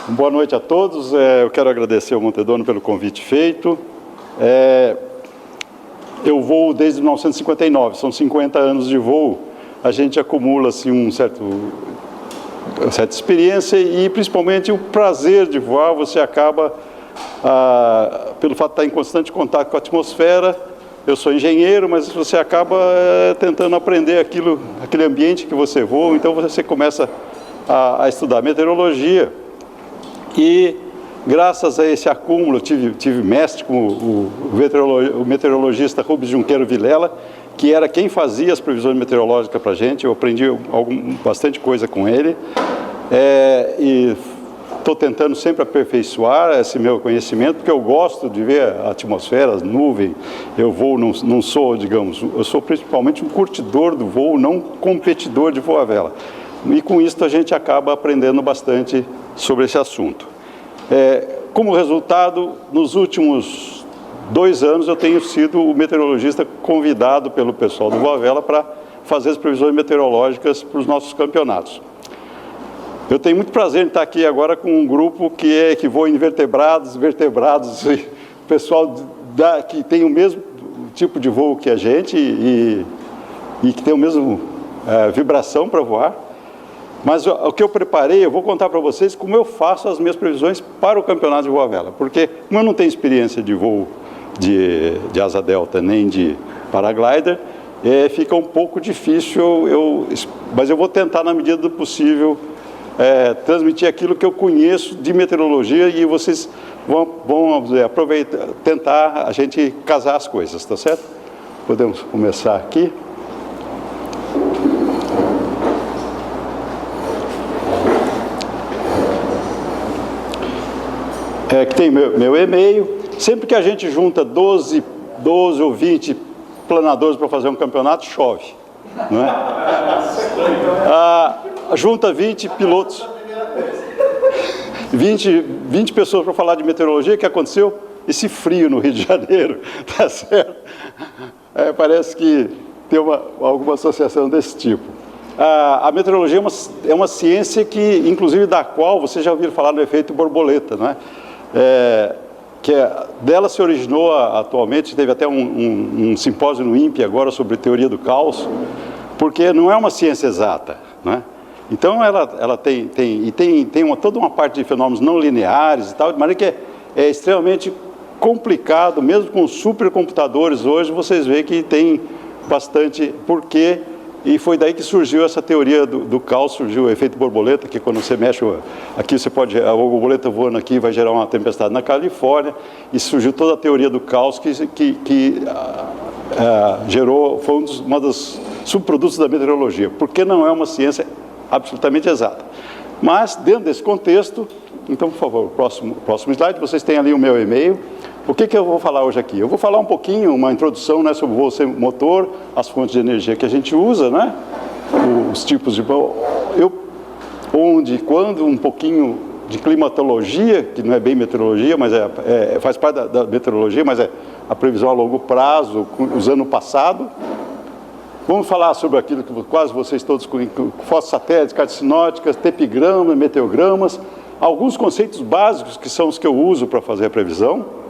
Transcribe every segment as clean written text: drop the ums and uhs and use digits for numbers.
Boa noite a todos. Eu quero agradecer ao Montedono pelo convite feito. Eu voo desde 1959, são 50 anos de voo. A gente acumula assim, uma certa experiência e, principalmente, o prazer de voar. Você acaba, pelo fato de estar em constante contato com a atmosfera. Eu sou engenheiro, mas você acaba tentando aprender aquele ambiente que você voa. Então, você começa a estudar meteorologia. E, graças a esse acúmulo, tive mestre como o meteorologista Rubens Junqueiro Vilela, que era quem fazia as previsões meteorológicas para a gente. Eu aprendi bastante coisa com ele. E estou tentando sempre aperfeiçoar esse meu conhecimento, porque eu gosto de ver a atmosfera, as nuvens. Eu voo, não sou, digamos, eu sou principalmente um curtidor do voo, não competidor de voo à vela. E com isso a gente acaba aprendendo bastante sobre esse assunto. Como resultado, nos últimos 2 anos eu tenho sido o meteorologista convidado pelo pessoal do Voa Vela para fazer as previsões meteorológicas para os nossos campeonatos. Eu tenho muito prazer em estar aqui agora com um grupo que voa em vertebrados, pessoal que tem o mesmo tipo de voo que a gente e que tem o mesmo vibração para voar. Mas o que eu preparei, eu vou contar para vocês como eu faço as minhas previsões para o campeonato de voa vela. Porque como eu não tenho experiência de voo de asa delta nem de paraglider, fica um pouco difícil, mas eu vou tentar na medida do possível transmitir aquilo que eu conheço de meteorologia e vocês vão aproveitar, tentar a gente casar as coisas, tá certo? Podemos começar aqui. Que tem meu e-mail. Sempre que a gente junta 12 ou 20 planadores para fazer um campeonato, chove. Não é? Junta 20 pilotos, 20 pessoas para falar de meteorologia. O que aconteceu? Esse frio no Rio de Janeiro, tá certo? Parece que tem alguma associação desse tipo. A meteorologia é uma ciência que, inclusive, da qual vocês já ouviram falar do efeito borboleta, não é? Dela se originou atualmente, teve até um simpósio no INPE agora sobre teoria do caos, porque não é uma ciência exata, né? Então ela tem toda uma parte de fenômenos não lineares e tal, de maneira que é extremamente complicado, mesmo com supercomputadores hoje, vocês veem que tem bastante porquê. E foi daí que surgiu essa teoria do caos, surgiu o efeito borboleta, que quando você mexe aqui, a borboleta voando aqui vai gerar uma tempestade na Califórnia, e surgiu toda a teoria do caos que gerou, foi uma dos subprodutos da meteorologia, porque não é uma ciência absolutamente exata. Mas, dentro desse contexto, então, por favor, próximo slide, vocês têm ali o meu e-mail. O que eu vou falar hoje aqui? Eu vou falar um pouquinho, uma introdução, né, sobre o voo sem motor, as fontes de energia que a gente usa, né, os tipos de voo, onde, quando, um pouquinho de climatologia, que não é bem meteorologia, mas faz parte da meteorologia, mas é a previsão a longo prazo, usando o passado. Vamos falar sobre aquilo que quase vocês todos conhecem, fotos satélites, cartas sinóticas, tepigramas, meteogramas, alguns conceitos básicos que são os que eu uso para fazer a previsão.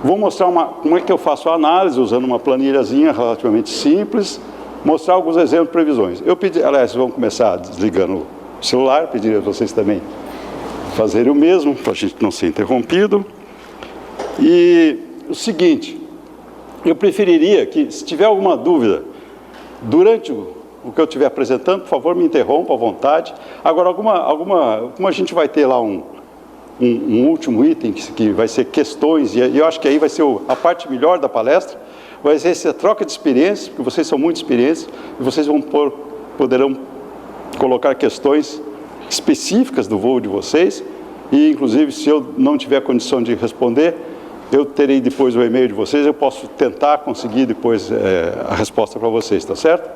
Vou mostrar como é que eu faço a análise, usando uma planilhazinha relativamente simples, mostrar alguns exemplos de previsões. Aliás, vamos começar desligando o celular, pediria a vocês também fazerem o mesmo, para a gente não ser interrompido. E o seguinte, eu preferiria que, se tiver alguma dúvida, durante o que eu estiver apresentando, por favor, me interrompa à vontade. Agora, como a gente vai ter lá um último item, que vai ser questões, e eu acho que aí vai ser a parte melhor da palestra, vai ser essa troca de experiências, porque vocês são muito experientes, e vocês poderão colocar questões específicas do voo de vocês, e inclusive, se eu não tiver condição de responder, eu terei depois o e-mail de vocês, eu posso tentar conseguir depois a resposta para vocês, tá certo?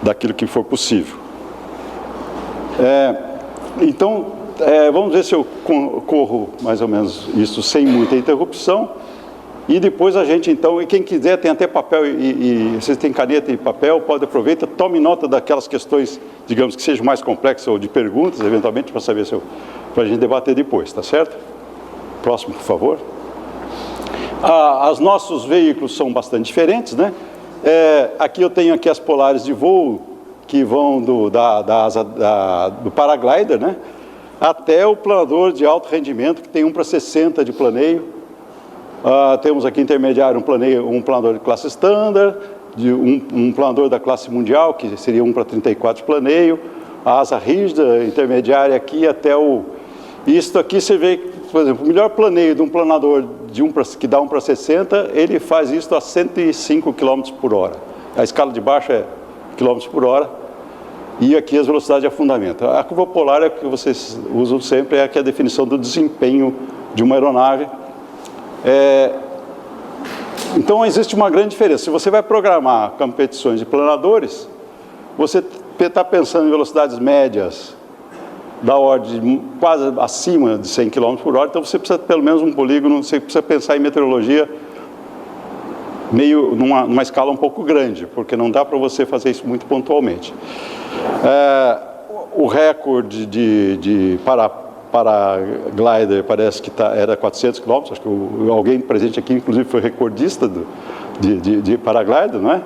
Daquilo que for possível. Então, vamos ver se eu corro mais ou menos isso sem muita interrupção. E depois a gente, então, e quem quiser, tem até papel e vocês têm caneta e papel, pode aproveitar, tome nota daquelas questões, digamos, que sejam mais complexas ou de perguntas, eventualmente, para saber se para a gente debater depois, tá certo? Próximo, por favor. Os nossos veículos são bastante diferentes, né? Aqui eu tenho aqui as polares de voo, que vão do paraglider, né? Até o planador de alto rendimento, que tem 1:60 de planeio. Temos aqui intermediário um planador de classe standard, um planador da classe mundial, que seria 1:34 de planeio, a asa rígida intermediária aqui até Isto aqui você vê, por exemplo, o melhor planeio de um planador que dá 1:60, ele faz isso a 105 km por hora. A escala de baixo é km por hora. E aqui as velocidades de afundamento. A curva polar é que vocês usam sempre, é a definição do desempenho de uma aeronave. Então existe uma grande diferença. Se você vai programar competições de planadores, você está pensando em velocidades médias da ordem quase acima de 100 km por hora, então você precisa pelo menos um polígono, você precisa pensar em meteorologia meio numa escala um pouco grande, porque não dá para você fazer isso muito pontualmente. O recorde de paraglider parece que era 400 km, acho que alguém presente aqui, inclusive, foi recordista de paraglider, não é?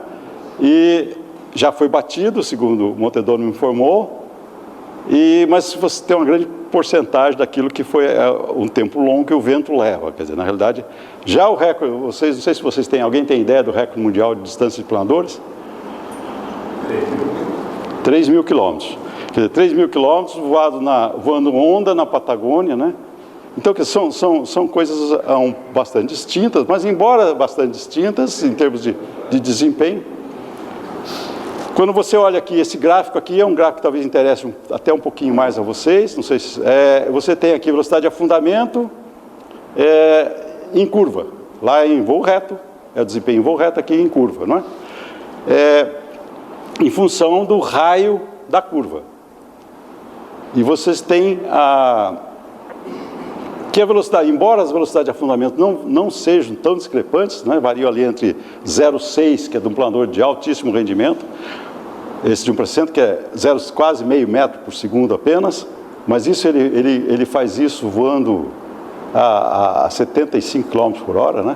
E já foi batido, segundo o Montedon me informou, mas você tem uma grande porcentagem daquilo que foi um tempo longo que o vento leva. Quer dizer, na realidade, já o recorde, não sei se vocês têm, alguém tem ideia do recorde mundial de distância de planadores? 3.000 quilômetros. Quer dizer, 3.000 quilômetros voando onda na Patagônia, né? Então, são coisas bastante distintas, mas embora bastante distintas em termos de desempenho. Quando você olha aqui, esse gráfico aqui é um gráfico que talvez interesse até um pouquinho mais a vocês, não sei se... você tem aqui velocidade de afundamento em curva. Lá em voo reto, é o desempenho em voo reto, aqui em curva, não é? Em função do raio da curva. E vocês têm que a velocidade, embora as velocidades de afundamento não sejam tão discrepantes, né, variam ali entre 0,6, que é de um planador de altíssimo rendimento, esse de 1%, que é quase meio metro por segundo apenas, mas isso ele faz isso voando a 75 km por hora, né?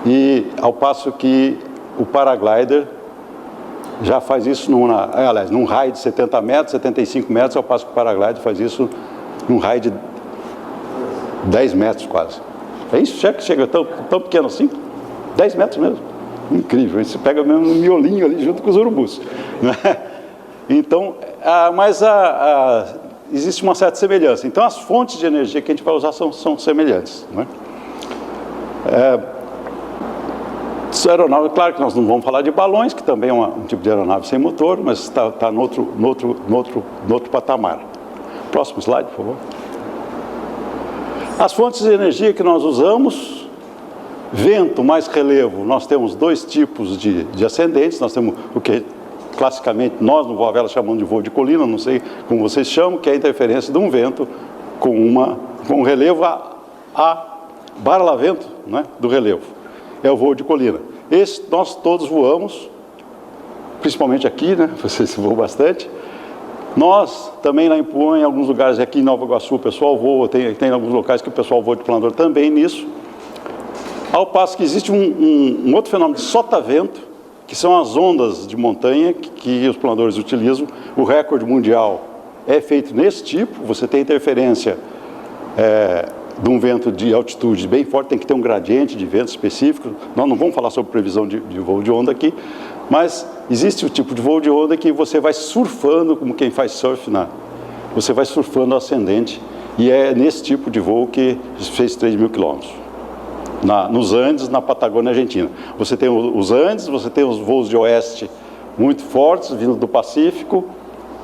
E ao passo que o paraglider já faz isso num raio de 70 metros, 75 metros, ao passo que o paraglider faz isso num raio de 10 metros quase. É isso? Chega tão pequeno assim? 10 metros mesmo. Incrível. Você pega mesmo um miolinho ali junto com os urubus. Né? Então, mas existe uma certa semelhança. Então, as fontes de energia que a gente vai usar são semelhantes. Né? Aeronave, claro que nós não vamos falar de balões, que também é um tipo de aeronave sem motor, mas está no outro patamar. Próximo slide, por favor. As fontes de energia que nós usamos, vento mais relevo, nós temos dois tipos de ascendentes. Nós temos o que classicamente nós no Voa Vela chamamos de voo de colina, não sei como vocês chamam, que é a interferência de um vento com um relevo a baralavento, né, do relevo. É o voo de colina. Esse nós todos voamos, principalmente aqui, né? Vocês voam bastante. Nós também lá em Puan, em alguns lugares, aqui em Nova Iguaçu, o pessoal voa, tem alguns locais que o pessoal voa de planador também nisso. Ao passo que existe um outro fenômeno de sotavento, que são as ondas de montanha que os planadores utilizam. O recorde mundial é feito nesse tipo, você tem interferência de um vento de altitude bem forte, tem que ter um gradiente de vento específico. Nós não vamos falar sobre previsão de voo de onda aqui, mas existe o tipo de voo de onda que você vai surfando, como quem faz surf, você vai surfando o ascendente, e é nesse tipo de voo que fez 3.000 quilômetros. Nos Andes, na Patagônia Argentina. Você tem os Andes, você tem os voos de oeste muito fortes, vindo do Pacífico,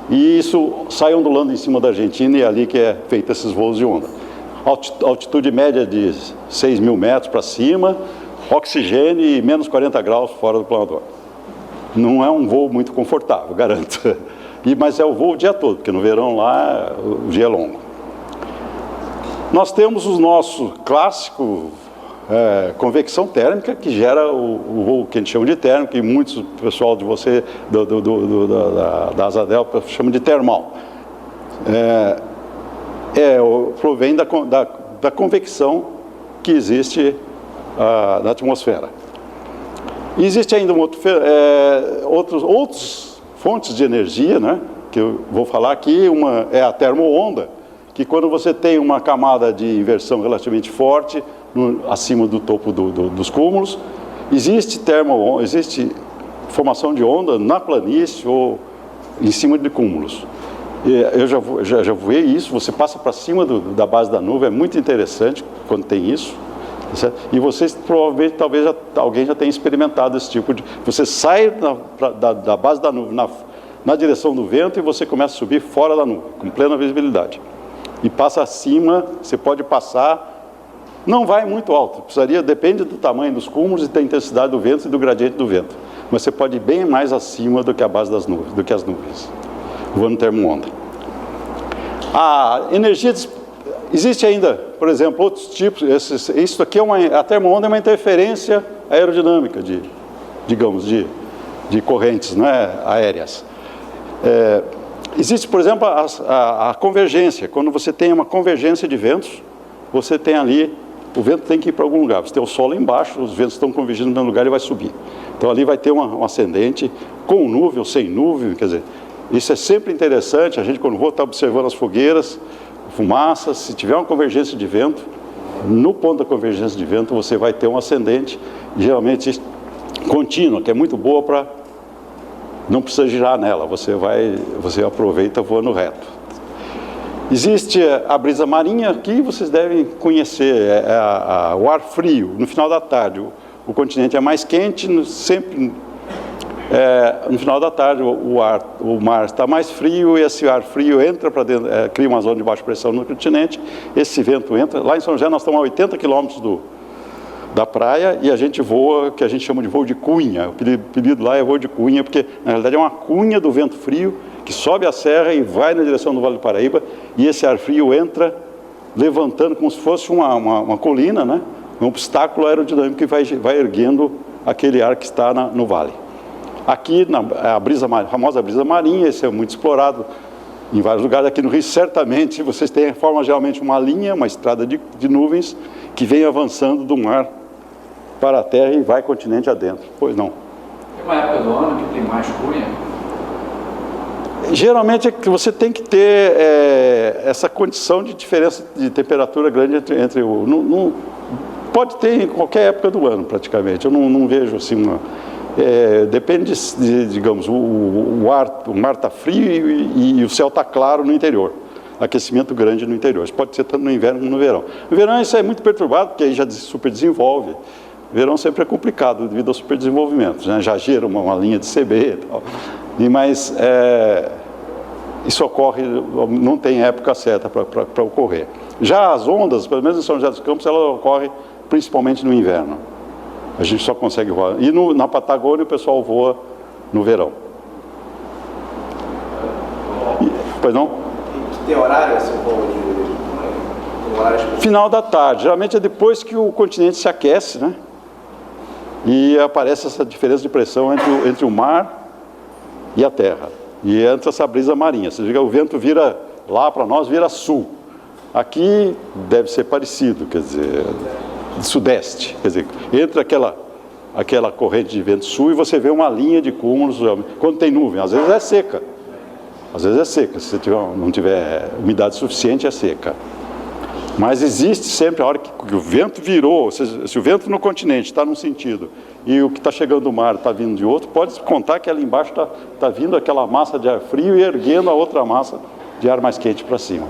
e isso sai ondulando em cima da Argentina, e é ali que é feito esses voos de onda. Altitude média de 6.000 metros para cima, oxigênio e menos 40 graus fora do planador. Não é um voo muito confortável, garanto. Mas é o voo o dia todo, porque no verão lá o dia é longo. Nós temos o nosso clássico convecção térmica que gera o voo que a gente chama de térmico, e muitos pessoal de você, da Asa Delta, chama de termal. Provém da convecção que existe na atmosfera. E existe ainda outras fontes de energia, né, que eu vou falar aqui. Uma é a termo-onda, que quando você tem uma camada de inversão relativamente forte acima do topo dos cúmulos, existe formação de onda na planície ou em cima de cúmulos. Eu já voei isso, você passa para cima da base da nuvem, é muito interessante quando tem isso. Certo? E vocês provavelmente, talvez alguém já tenha experimentado esse tipo de... Você sai da base da nuvem na direção do vento e você começa a subir fora da nuvem, com plena visibilidade. E passa acima, você pode passar, não vai muito alto, depende do tamanho dos cúmulos e da intensidade do vento e do gradiente do vento. Mas você pode ir bem mais acima do que a base das nuvens, do que as nuvens, voando termo-onda. A energia... Existe ainda, por exemplo, outros tipos. Isso aqui a termo-onda é uma interferência aerodinâmica digamos, de correntes, né, aéreas. Existe, por exemplo, a convergência. Quando você tem uma convergência de ventos, você tem ali, o vento tem que ir para algum lugar. Você tem o solo embaixo, os ventos estão convergindo no mesmo lugar e vai subir. Então ali vai ter um ascendente com nuvem ou sem nuvem, quer dizer, isso é sempre interessante. A gente, quando voa, está observando as fogueiras, fumaça. Se tiver uma convergência de vento, no ponto da convergência de vento você vai ter um ascendente, geralmente contínua, que é muito boa para... não precisa girar nela, você aproveita voando reto. Existe a brisa marinha, que vocês devem conhecer, o ar frio. No final da tarde, o continente é mais quente, sempre... no final da tarde o mar está mais frio e esse ar frio entra para dentro, cria uma zona de baixa pressão no continente, esse vento entra. Lá em São José nós estamos a 80 quilômetros da praia e a gente voa, que a gente chama de voo de cunha. O apelido lá é voo de cunha, porque na realidade é uma cunha do vento frio que sobe a serra e vai na direção do Vale do Paraíba, e esse ar frio entra levantando como se fosse uma colina, né? Um obstáculo aerodinâmico que vai erguendo aquele ar que está no vale. Aqui, a famosa brisa marinha, esse é muito explorado em vários lugares. Aqui no Rio, certamente, vocês têm, forma geralmente uma linha, uma estrada de nuvens, que vem avançando do mar para a terra e vai continente adentro. Pois não. Tem uma época do ano que tem mais cunha? Geralmente é que você tem que ter essa condição de diferença de temperatura grande entre pode ter em qualquer época do ano, praticamente. Eu não vejo assim depende digamos, o mar está frio e o céu está claro no interior. Aquecimento grande no interior. Isso pode ser tanto no inverno como no verão. No verão isso é muito perturbado, porque aí já super desenvolve. O verão sempre é complicado devido ao superdesenvolvimento, né? Já gera uma linha de CB e tal. Mas isso ocorre, não tem época certa para ocorrer. Já as ondas, pelo menos em São José dos Campos, elas ocorrem principalmente no inverno. A gente só consegue voar. E na Patagônia o pessoal voa no verão. Pois não? Tem horário esse voo Final da tarde. Geralmente é depois que o continente se aquece, né? E aparece essa diferença de pressão entre o mar e a terra. E entra essa brisa marinha. Você diga, o vento vira lá para nós, vira sul. Aqui deve ser parecido, quer dizer, sudeste. Quer dizer, entra aquela corrente de vento sul e você vê uma linha de cúmulos. Quando tem nuvem, às vezes é seca. Às vezes é seca. Se você não tiver umidade suficiente, é seca. Mas existe sempre a hora que o vento virou, se o vento no continente está num sentido e o que está chegando do mar está vindo de outro, pode contar que ali embaixo está vindo aquela massa de ar frio e erguendo a outra massa de ar mais quente para cima.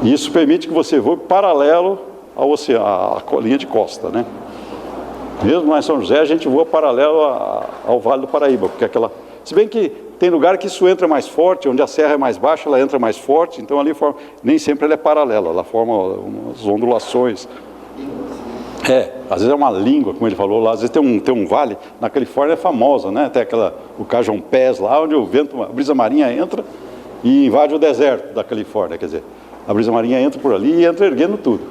E isso permite que você voe paralelo ao oceano, à linha de costa, né? Mesmo lá em São José, a gente voa paralelo ao Vale do Paraíba, porque se bem que tem lugar que isso entra mais forte, onde a serra é mais baixa, ela entra mais forte, então ali nem sempre ela é paralela, ela forma umas ondulações. Às vezes é uma língua, como ele falou lá, às vezes tem um vale, na Califórnia é famosa, né? Tem o Cajun Pass lá, onde o vento, a brisa marinha entra e invade o deserto da Califórnia, quer dizer, a brisa marinha entra por ali e entra erguendo tudo.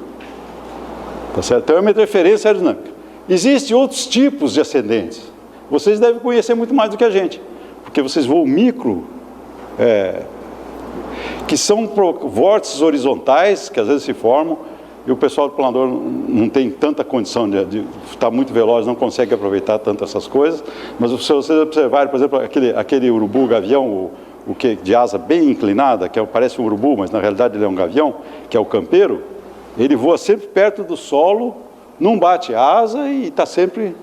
Tá certo? Então é uma interferência aerodinâmica. Existem outros tipos de ascendentes. Vocês devem conhecer muito mais do que a gente, porque vocês voam micro, que são vórtices horizontais, que às vezes se formam, e o pessoal do planador não tem tanta condição de estar muito veloz, não consegue aproveitar tanto essas coisas, mas se vocês observarem, por exemplo, aquele urubu gavião, o que de asa bem inclinada, que parece um urubu, mas na realidade ele é um gavião, que é o campeiro, ele voa sempre perto do solo, não bate asa e está sempre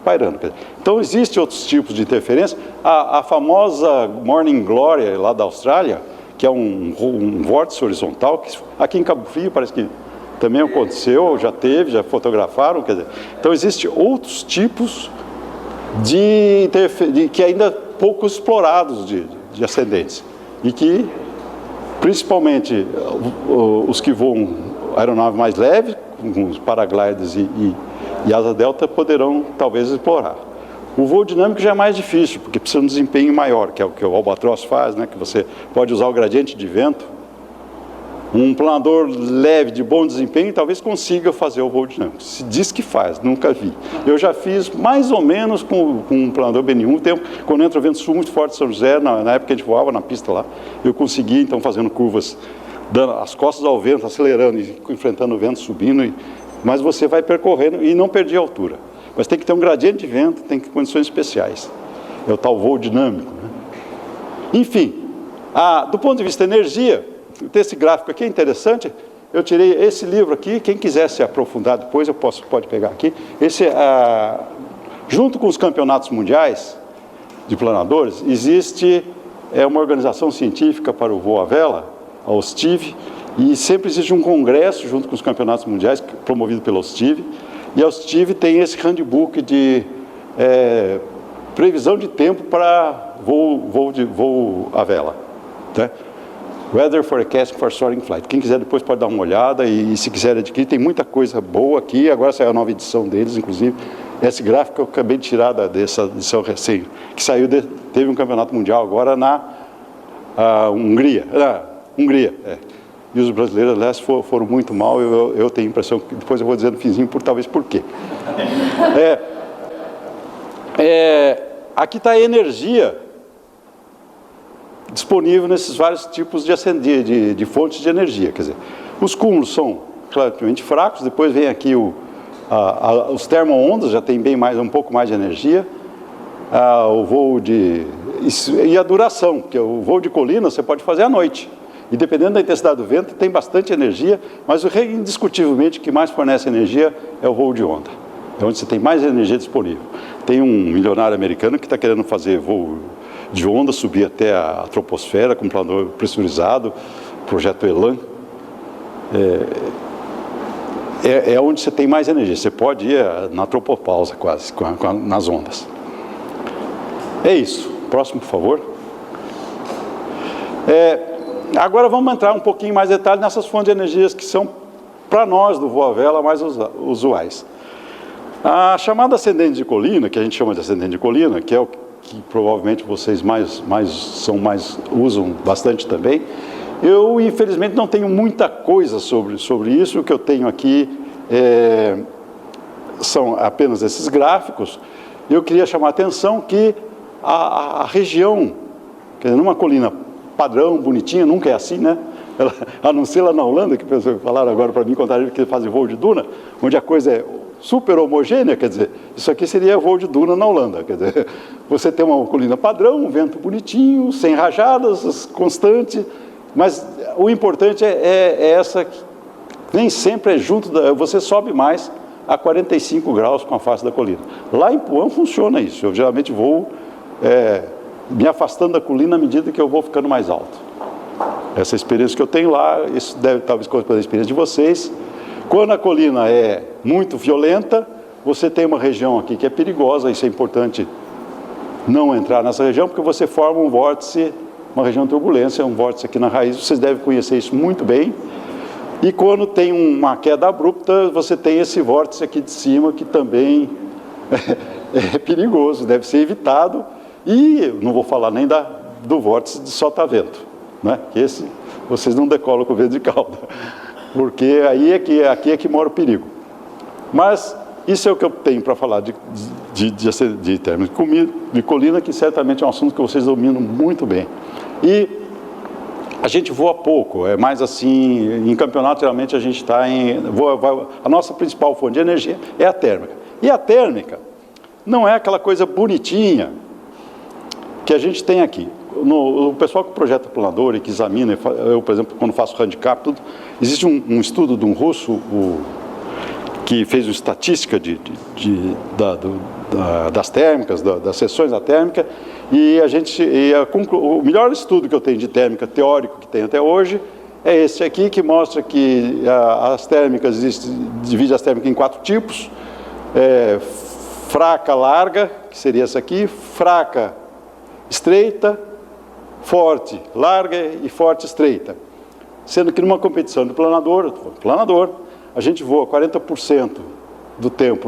pairando. Então existem outros tipos de interferência. A famosa Morning Glory lá da Austrália, que é um vórtice horizontal, que aqui em Cabo Frio parece que também aconteceu, já teve, já fotografaram, quer dizer. Então existem outros tipos que ainda pouco explorados de ascendentes, e que principalmente os que voam aeronave mais leve, com os paragliders e asa delta, poderão talvez explorar. O voo dinâmico já é mais difícil, porque precisa de um desempenho maior, que é o que o Albatros faz, né? Que você pode usar o gradiente de vento. Um planador leve, de bom desempenho, talvez consiga fazer o voo dinâmico. Se diz que faz, nunca vi. Eu já fiz mais ou menos com um planador B1, quando entra o vento sul muito forte de São José, na época que a gente voava na pista lá, eu consegui, então, fazendo curvas, dando as costas ao vento, acelerando e enfrentando o vento, subindo, mas você vai percorrendo e não perder a altura. Mas tem que ter um gradiente de vento, tem que ter condições especiais. É o tal voo dinâmico, né? Enfim, do ponto de vista da energia, esse gráfico aqui é interessante. Eu tirei esse livro aqui, quem quiser se aprofundar depois, pode pegar aqui. Junto com os campeonatos mundiais de planadores, existe uma organização científica para o voo à vela, a OSTIV, e sempre existe um congresso junto com os campeonatos mundiais, promovido pela OSTIV, e a OSTIV tem esse handbook de previsão de tempo para voo à vela, tá? Weather Forecast for Soaring Flight. Quem quiser depois pode dar uma olhada, e se quiser adquirir, tem muita coisa boa aqui. Agora saiu a nova edição deles, inclusive. Esse gráfico eu acabei de tirar dessa edição recente, que saiu, teve um campeonato mundial agora na Hungria. E os brasileiros, aliás, foram muito mal. Eu tenho a impressão que depois eu vou dizer no finzinho, talvez por quê. Aqui está a energia disponível nesses vários tipos de fontes de energia. Quer dizer, os cúmulos são relativamente fracos, depois vem aqui os termo-ondas, já tem um pouco mais de energia, o voo e a duração, porque o voo de colina você pode fazer à noite, e dependendo da intensidade do vento tem bastante energia, mas indiscutivelmente o que mais fornece energia é o voo de onda, é onde você tem mais energia disponível. Tem um milionário americano que está querendo fazer voo de onda, subir até a troposfera com um planador pressurizado, projeto Elan. É onde você tem mais energia. Você pode ir na tropopausa quase, nas ondas. É isso. Próximo, por favor. Agora vamos entrar um pouquinho mais em detalhe nessas fontes de energias que são, para nós, do voo à vela, mais usuais. A chamada ascendente de colina, que a gente chama de ascendente de colina, que é o que provavelmente vocês usam bastante também. Eu, infelizmente, não tenho muita coisa sobre isso. O que eu tenho aqui são apenas esses gráficos. Eu queria chamar a atenção que a região, quer dizer, numa colina padrão, bonitinha, nunca é assim, né? A não ser lá na Holanda, que falaram agora para mim, contaram que fazem voo de duna, onde a coisa é super homogênea, quer dizer, isso aqui seria voo de duna na Holanda, quer dizer, você tem uma colina padrão, um vento bonitinho, sem rajadas, constante, mas o importante é essa, nem sempre é junto, você sobe mais a 45 graus com a face da colina. Lá em Puan funciona isso, eu geralmente vou me afastando da colina à medida que eu vou ficando mais alto. Essa experiência que eu tenho lá, isso deve talvez corresponder à experiência de vocês. Quando a colina é muito violenta, você tem uma região aqui que é perigosa, isso é importante não entrar nessa região, porque você forma um vórtice, uma região de turbulência, um vórtice aqui na raiz, vocês devem conhecer isso muito bem. E quando tem uma queda abrupta, você tem esse vórtice aqui de cima, que também é perigoso, deve ser evitado. E não vou falar nem do vórtice de solta-vento, né? Que esse vocês não decolam com o vento de cauda, porque aqui é que mora o perigo. Mas isso é o que eu tenho para falar de térmica de colina, que certamente é um assunto que vocês dominam muito bem. E a gente voa pouco, é mais assim, em campeonato geralmente a gente está a nossa principal fonte de energia é a térmica. E a térmica não é aquela coisa bonitinha que a gente tem aqui. O pessoal que projeta planador e que examina, eu, por exemplo, quando faço handicap, tudo, existe um estudo de um russo, que fez uma estatística das térmicas, das sessões da térmica, e o melhor estudo que eu tenho de térmica teórico que tem até hoje é esse aqui, que mostra que as térmicas, divide as térmicas em 4 tipos, fraca, larga, que seria essa aqui, fraca, estreita, forte, larga e forte, estreita. Sendo que numa competição de planador, a gente voa 40% do tempo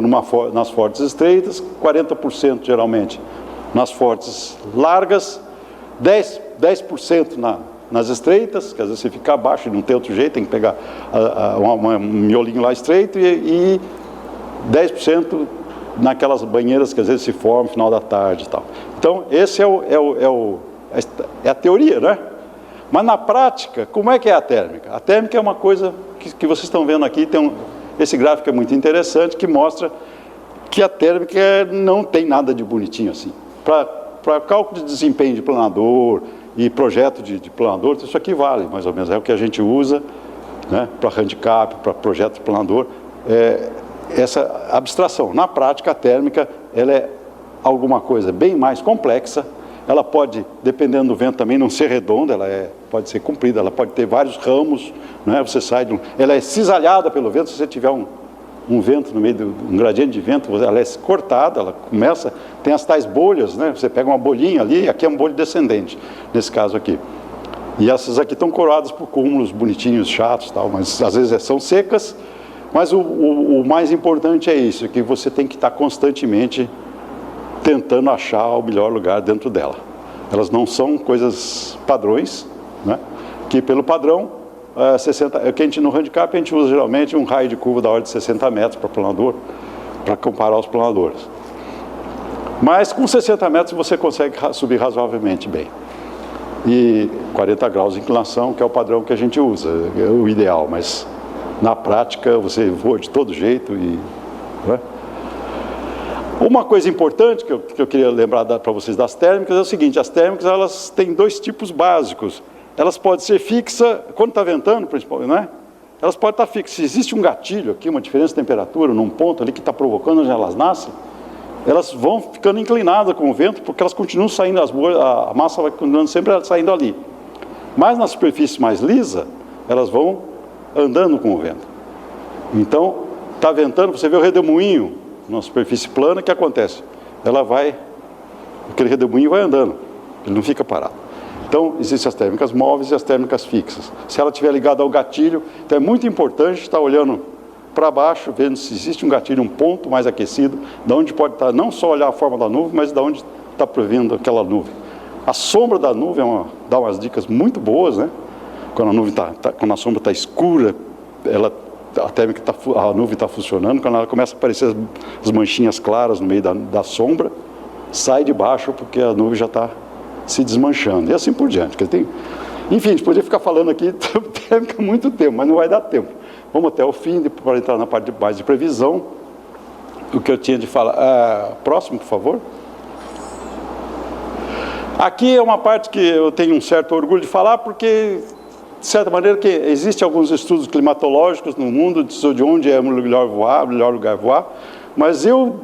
nas fortes estreitas, 40% geralmente nas fortes largas, 10% nas estreitas, que às vezes você fica abaixo e não tem outro jeito, tem que pegar um miolinho lá estreito, e 10% naquelas banheiras que às vezes se formam no final da tarde e tal. Então, esse é a teoria, né? Mas na prática, como é que é a térmica? A térmica é uma coisa que vocês estão vendo aqui, esse gráfico é muito interessante, que mostra que a térmica não tem nada de bonitinho assim. Para cálculo de desempenho de planador e projeto de planador, isso aqui vale mais ou menos, é o que a gente usa, né, para handicap, para projeto de planador, essa abstração. Na prática, a térmica ela é alguma coisa bem mais complexa. Ela pode, dependendo do vento também, não ser redonda, pode ser comprida, ela pode ter vários ramos, né? Ela é cisalhada pelo vento. Se você tiver um vento no meio um gradiente de vento, ela é cortada, ela tem as tais bolhas, né? Você pega uma bolinha ali, aqui é um bolho descendente, nesse caso aqui. E essas aqui estão coroadas por cúmulos bonitinhos, chatos, tal, mas às vezes são secas. Mas o mais importante é isso, que você tem que estar constantemente tentando achar o melhor lugar dentro dela. Elas não são coisas padrões, né? Que pelo padrão, no handicap a gente usa geralmente um raio de curva da ordem de 60 metros para planador, para comparar os planadores. Mas com 60 metros você consegue subir razoavelmente bem. E 40 graus de inclinação, que é o padrão que a gente usa, é o ideal, mas na prática você voa de todo jeito e... né? Uma coisa importante que eu queria lembrar para vocês das térmicas é o seguinte: as térmicas elas têm 2 tipos básicos. Elas podem ser fixas, quando está ventando, principalmente, né? Elas podem estar fixas. Se existe um gatilho aqui, uma diferença de temperatura, num ponto ali que está provocando onde elas nascem, elas vão ficando inclinadas com o vento, porque elas continuam saindo, a massa vai continuando sempre saindo ali. Mas na superfície mais lisa, elas vão andando com o vento. Então, está ventando, você vê o redemoinho na superfície plana, o que acontece? Aquele redemoinho vai andando, ele não fica parado. Então, existem as térmicas móveis e as térmicas fixas. Se ela estiver ligada ao gatilho, então é muito importante estar olhando para baixo, vendo se existe um gatilho, um ponto mais aquecido, de onde pode estar, não só olhar a forma da nuvem, mas de onde está provindo aquela nuvem. A sombra da nuvem dá umas dicas muito boas, né? Quando a sombra está escura, a nuvem está funcionando. Quando ela começa a aparecer as manchinhas claras no meio da sombra, sai de baixo porque a nuvem já está se desmanchando. E assim por diante. Enfim, a gente poderia ficar falando aqui há muito tempo, mas não vai dar tempo. Vamos até o fim, para entrar na parte mais de previsão. O que eu tinha de falar. Próximo, por favor. Aqui é uma parte que eu tenho um certo orgulho de falar, porque... de certa maneira, que existem alguns estudos climatológicos no mundo de onde é o melhor lugar voar, mas eu,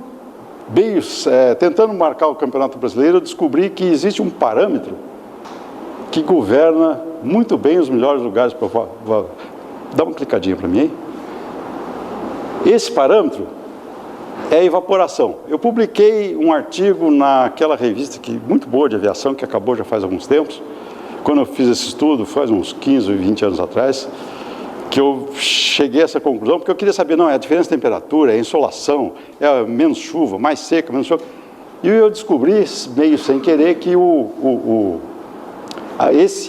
tentando marcar o Campeonato Brasileiro, eu descobri que existe um parâmetro que governa muito bem os melhores lugares para voar. Dá uma clicadinha para mim aí. Esse parâmetro é a evaporação. Eu publiquei um artigo naquela revista muito boa de aviação, que acabou já faz alguns tempos. Quando eu fiz esse estudo, faz uns 15 ou 20 anos atrás, que eu cheguei a essa conclusão, porque eu queria saber, é a diferença de temperatura, é a insolação, é menos chuva, mais seca, menos chuva. E eu descobri, meio sem querer, que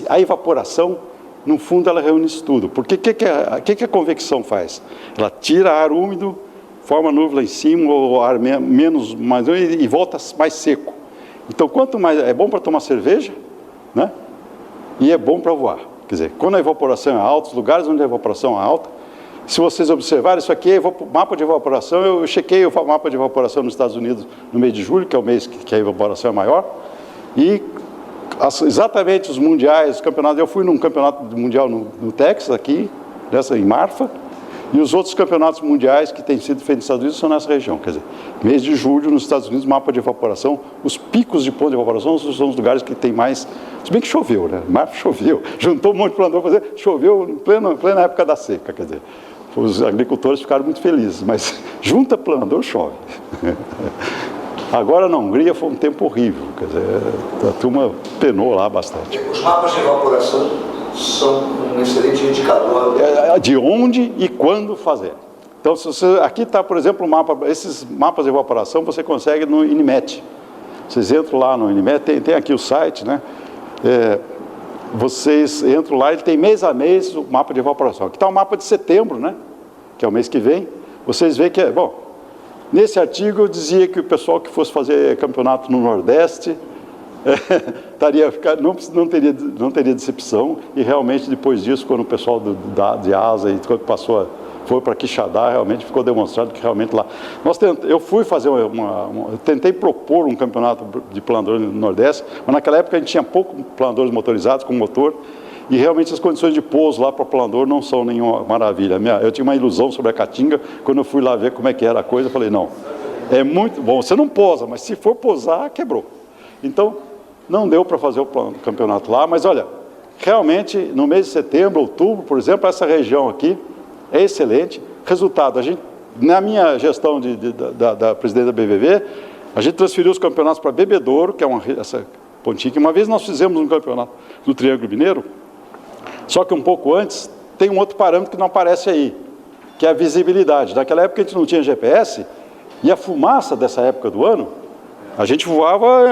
a evaporação, no fundo, ela reúne isso tudo. Porque o que a convecção faz? Ela tira ar úmido, forma nuvem lá em cima, o ar menos, e volta mais seco. Então, quanto mais, é bom para tomar cerveja, né? E é bom para voar. Quer dizer, quando a evaporação é alta, os lugares onde a evaporação é alta, se vocês observarem, isso aqui é mapa de evaporação, eu chequei o mapa de evaporação nos Estados Unidos no mês de julho, que é o mês que a evaporação é maior, e exatamente os mundiais, os campeonatos, eu fui num campeonato mundial no Texas, aqui, em Marfa, e os outros campeonatos mundiais que têm sido feitos nos Estados Unidos são nessa região. Quer dizer, mês de julho nos Estados Unidos, mapa de evaporação, os picos de ponto de evaporação são os lugares que tem mais, se bem que choveu, né? Marfa choveu, juntou um monte de planador para fazer, choveu em plena época da seca, quer dizer, os agricultores ficaram muito felizes, mas junta planador, chove. Agora na Hungria foi um tempo horrível, quer dizer, a turma penou lá bastante. Os mapas de evaporação são um excelente indicador de onde e quando fazer. Então, se você, aqui está, por exemplo, esses mapas de evaporação você consegue no INMET. Vocês entram lá no INMET, tem aqui o site, né? Vocês entram lá, ele tem mês a mês o mapa de evaporação. Aqui está o mapa de setembro, né? Que é o mês que vem. Vocês veem que nesse artigo eu dizia que o pessoal que fosse fazer campeonato no Nordeste não teria decepção, e realmente depois disso, quando o pessoal de asa e quando foi para Quixadá, realmente ficou demonstrado que realmente lá... Eu fui fazer eu tentei propor um campeonato de planadores no Nordeste, mas naquela época a gente tinha poucos planadores motorizados com motor, e realmente as condições de pouso lá para planador não são nenhuma maravilha. Eu tinha uma ilusão sobre a Caatinga, quando eu fui lá ver como é que era a coisa, eu falei, não, é muito bom, você não posa, mas se for posar, quebrou. Então, não deu para fazer o campeonato lá, mas olha, realmente no mês de setembro, outubro, por exemplo, essa região aqui é excelente. Resultado, na minha gestão da presidente da BVV, a gente transferiu os campeonatos para Bebedouro, que é essa pontinha que uma vez nós fizemos um campeonato no Triângulo Mineiro, só que um pouco antes tem um outro parâmetro que não aparece aí, que é a visibilidade. Naquela época a gente não tinha GPS, e a fumaça dessa época do ano, a gente voava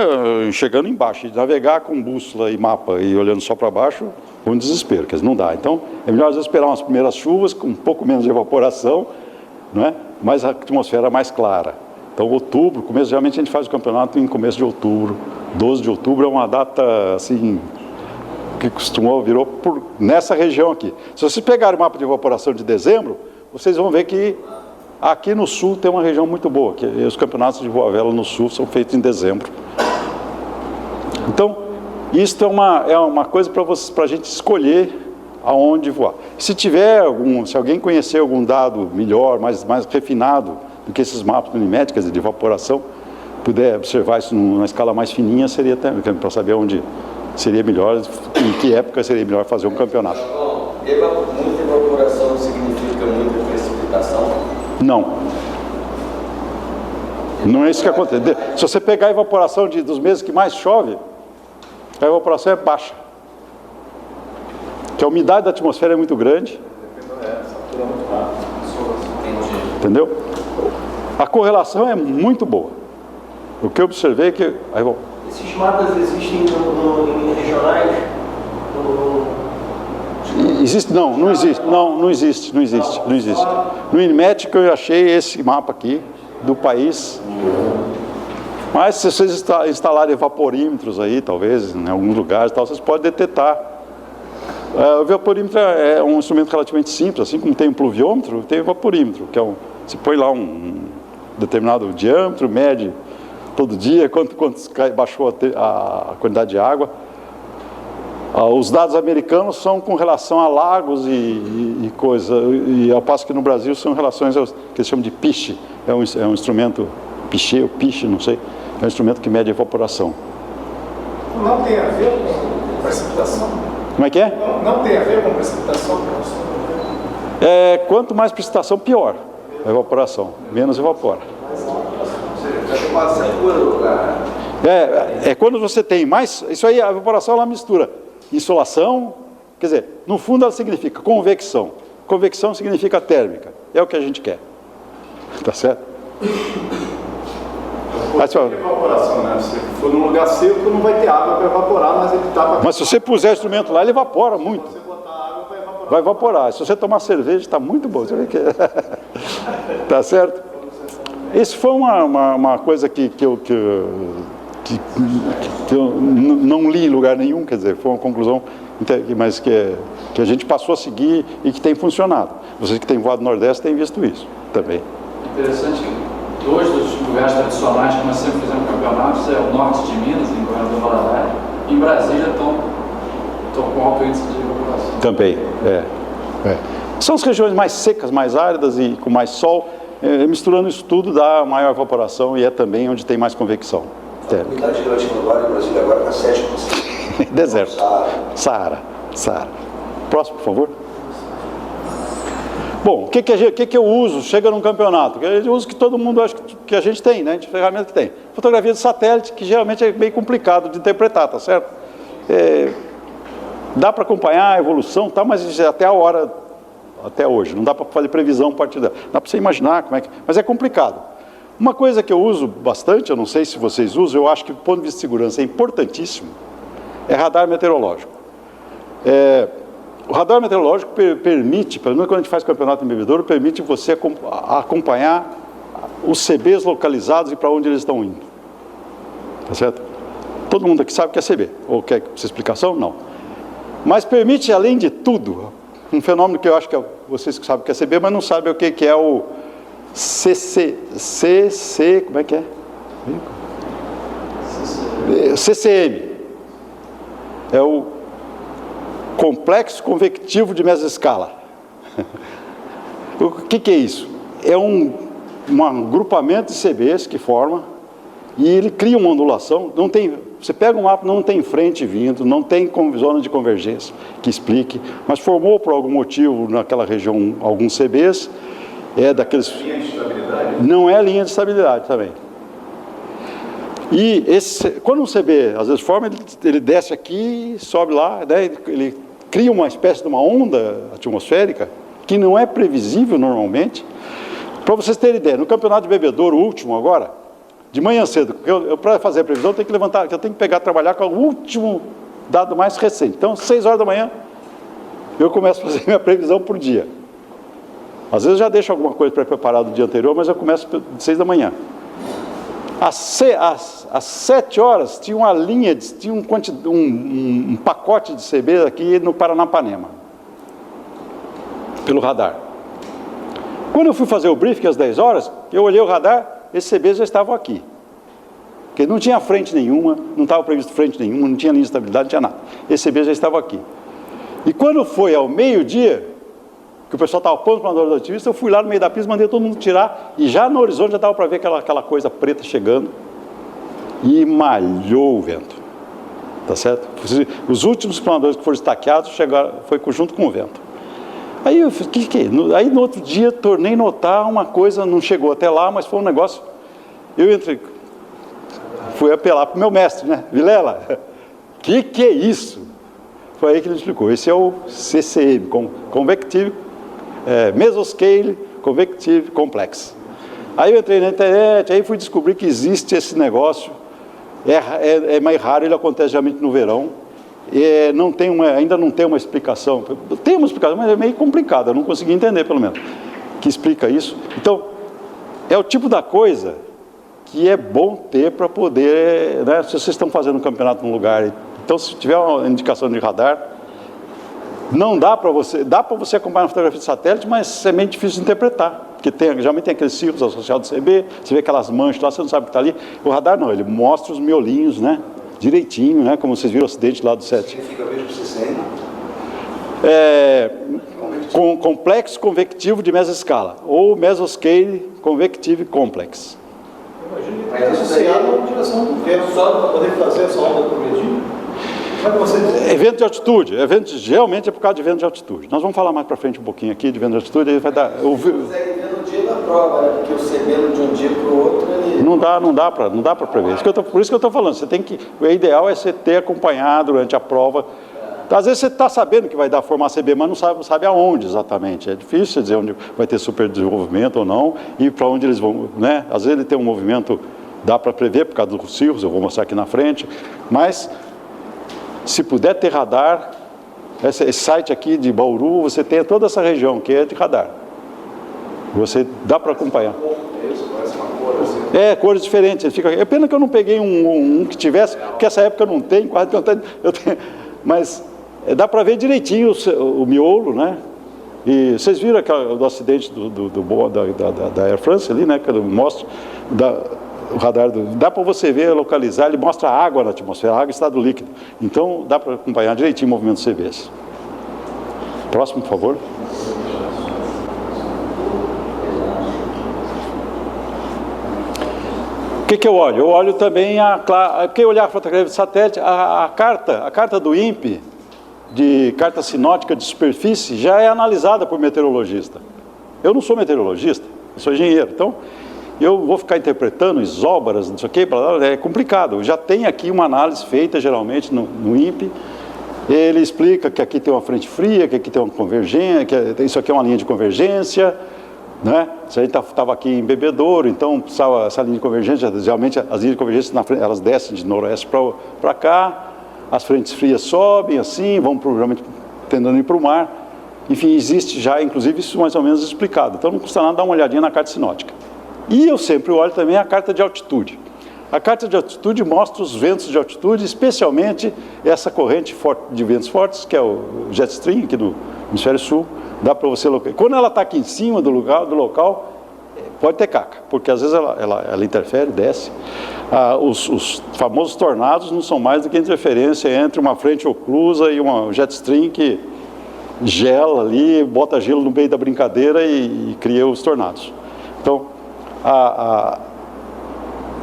chegando embaixo, e navegar com bússola e mapa e olhando só para baixo, um desespero, quer dizer, não dá. Então, é melhor às vezes esperar umas primeiras chuvas, com um pouco menos de evaporação, não é? Mas a atmosfera mais clara. Então, outubro, geralmente a gente faz o campeonato em começo de outubro. 12 de outubro é uma data, assim, que virou nessa região aqui. Se vocês pegarem o mapa de evaporação de dezembro, vocês vão ver que aqui no sul tem uma região muito boa, que os campeonatos de voa à vela no sul são feitos em dezembro. Então, isso é uma coisa para a gente escolher aonde voar. Se alguém conhecer algum dado melhor, mais refinado do que esses mapas do INMET, quer dizer, de evaporação, puder observar isso numa escala mais fininha, seria até para saber onde seria melhor, em que época seria melhor fazer um campeonato. Muita evaporação significa muita precipitação? Não. Não é isso que acontece. Se você pegar a evaporação dos meses que mais chove, a evaporação é baixa. Porque a umidade da atmosfera é muito grande. Entendeu? A correlação é muito boa. O que eu observei é que... Esses mapas existem em regionais? Existe? Não existe. Não existe. No INMET que eu achei esse mapa aqui do país. Mas se vocês instalarem evaporímetros aí, talvez, em alguns lugares, vocês podem detectar. O evaporímetro é um instrumento relativamente simples, assim como tem um pluviômetro, tem o evaporímetro, que você põe lá um determinado diâmetro, mede todo dia, quanto baixou a quantidade de água. Os dados americanos são com relação a lagos e coisa, e ao passo que no Brasil são relações aos que eles chamam de piche, é um instrumento, piche ou piche, não sei, é um instrumento que mede a evaporação. Não tem a ver com precipitação? Como é que é? Não tem a ver com precipitação? Quanto mais precipitação, pior a evaporação, menos evapora. Quando você tem mais, isso aí, a evaporação ela mistura insolação, quer dizer, no fundo ela significa convecção. Convecção significa térmica, é o que a gente quer. Tá certo? Evaporação, né? Se for num lugar seco, não vai ter água para evaporar, mas ele tá... Mas se você puser o instrumento lá, ele evapora muito. Se você botar água, vai evaporar. Se você tomar cerveja, está muito bom. Você vê que... Tá certo? esse foi uma coisa que eu não li em lugar nenhum, quer dizer, foi uma conclusão, mas que a gente passou a seguir e que tem funcionado. Vocês que têm voado no Nordeste têm visto isso também. Interessante que 2 dos lugares tradicionais que nós sempre fizemos campeonatos é o norte de Minas, em Governador Valadares, e em Brasília estão com alto índice de evaporação. Também, São as regiões mais secas, mais áridas e com mais sol. Misturando isso tudo dá maior evaporação e é também onde tem mais convecção. A umidade relativa do ar em Brasília agora está 7%. Deserto. Saara. Próximo, por favor. Bom, o que eu uso? Chega num campeonato. Eu uso que todo mundo acha que a gente tem, né? De ferramenta que tem. Fotografia de satélite, que geralmente é meio complicado de interpretar, tá certo? Dá para acompanhar a evolução, tá? Mas até a hora, até hoje, não dá para fazer previsão a partir dela. Dá para você imaginar como é que... Mas é complicado. Uma coisa que eu uso bastante, eu não sei se vocês usam, eu acho que do ponto de vista de segurança é importantíssimo, é radar meteorológico. O radar meteorológico permite, pelo menos quando a gente faz campeonato em bebedouro, permite você acompanhar os CBs localizados e para onde eles estão indo. Tá certo? Todo mundo aqui sabe o que é CB. Ou quer essa explicação? Não. Mas permite, além de tudo, um fenômeno que eu acho que vocês que sabem o que é CB, mas não sabem o que é o como é que é? CCM. É o complexo convectivo de mesescala. O que é isso? É um agrupamento de CBs que forma e ele cria uma ondulação. Você pega um mapa, não tem frente vindo, não tem zona de convergência que explique, mas formou por algum motivo naquela região alguns CBs. É daqueles... Linha de estabilidade? Não é linha de estabilidade também. E quando um CB às vezes forma, ele desce aqui, sobe lá, né? Ele cria uma espécie de uma onda atmosférica que não é previsível normalmente. Para vocês terem ideia, no campeonato de bebedouro último agora, de manhã cedo, para fazer a previsão, eu tenho que trabalhar com o último dado mais recente. Então, 6 horas da manhã, eu começo a fazer minha previsão por dia. Às vezes eu já deixo alguma coisa pré-preparada do dia anterior, mas eu começo de 6 da manhã. Às 7 horas tinha uma linha, tinha um pacote de CB aqui no Paranapanema, pelo radar. Quando eu fui fazer o briefing às 10 horas, eu olhei o radar, esses CBs já estavam aqui. Porque não tinha frente nenhuma, não estava previsto frente nenhuma, não tinha linha de estabilidade, não tinha nada. Esses CBs já estavam aqui. E quando foi ao meio-dia, que o pessoal estava pondo para o planador do ativista, eu fui lá no meio da pista, mandei todo mundo tirar, e já no horizonte já dava para ver aquela coisa preta chegando, e malhou o vento, tá certo? Os últimos planadores que foram estaqueados foi junto com o vento. Aí eu falei, Aí no outro dia tornei notar uma coisa, não chegou até lá, mas foi um negócio, fui apelar para o meu mestre, né? Vilela, que é isso? Foi aí que ele explicou, esse é o CCM, Convective, Mesoscale Convective Complex. Aí eu entrei na internet, aí fui descobrir que existe esse negócio, é mais raro, ele acontece geralmente no verão, ainda não tem uma explicação, tem uma explicação, mas é meio complicada, eu não consegui entender pelo menos, que explica isso. Então, é o tipo da coisa que é bom ter para poder, né, se vocês estão fazendo um campeonato num lugar, então se tiver uma indicação de radar, não dá para você acompanhar a fotografia de satélite, mas é meio difícil de interpretar, porque geralmente tem aqueles círculos associados ao CB, você vê aquelas manchas lá, você não sabe o que está ali. O radar não, ele mostra os miolinhos, né, direitinho, né, como vocês viram o acidente lá do 7. Significa mesmo CCM? Complexo convectivo de mesoscala, ou Mesoscale Convective Complex. Imagina que está associado à direção do vento, só para poder fazer essa onda progredindo. Evento de altitude, geralmente é por causa de vento de altitude. Nós vamos falar mais para frente um pouquinho aqui de vento de altitude, aí vai dar... Você consegue ver no dia da prova, né? Porque o CB de um dia para o outro, ele... Não dá para prever. Por isso que eu estou falando, o ideal é você ter acompanhado durante a prova. Às vezes você está sabendo que vai dar formar CB, mas não sabe aonde exatamente. É difícil dizer onde vai ter superdesenvolvimento ou não, e para onde eles vão, né? Às vezes ele tem um movimento, dá para prever por causa dos círculos, eu vou mostrar aqui na frente, mas... Se puder ter radar, esse site aqui de Bauru, você tem toda essa região que é de radar. Você dá para acompanhar. Isso, parece uma Cores diferentes. Ele fica... É pena que eu não peguei um que tivesse, porque essa época eu não tenho, quase não tenho, mas dá para ver direitinho o miolo, né? E vocês viram do acidente da Air France ali, né? Que eu mostro, o radar, dá para você ver, localizar, ele mostra a água na atmosfera, a água em estado líquido. Então dá para acompanhar direitinho o movimento dos CVs. Próximo, por favor. O que eu olho? Eu olho também porque olhar a fotografia de satélite, a carta do INPE, de carta sinótica de superfície, já é analisada por meteorologista. Eu não sou meteorologista, eu sou engenheiro, então eu vou ficar interpretando isóbaras, não sei o que, é complicado. Já tem aqui uma análise feita geralmente no INPE, ele explica que aqui tem uma frente fria, que aqui tem uma convergência, que isso aqui é uma linha de convergência, né? Se a gente estava aqui em Bebedouro, então precisava essa linha de convergência, geralmente as linhas de convergência na frente, elas descem de noroeste para cá, as frentes frias sobem assim, vão provavelmente tendendo ir para o mar. Enfim, existe já, inclusive, isso mais ou menos explicado. Então não custa nada dar uma olhadinha na carta sinótica. E eu sempre olho também a carta de altitude. A carta de altitude mostra os ventos de altitude, especialmente essa corrente de ventos fortes, que é o jet stream aqui do hemisfério sul. Dá para você localizar. Quando ela está aqui em cima do local, pode ter caca, porque às vezes ela interfere, desce. Os famosos tornados não são mais do que interferência entre uma frente oclusa e uma jet stream que gela ali, bota gelo no meio da brincadeira e cria os tornados. Então,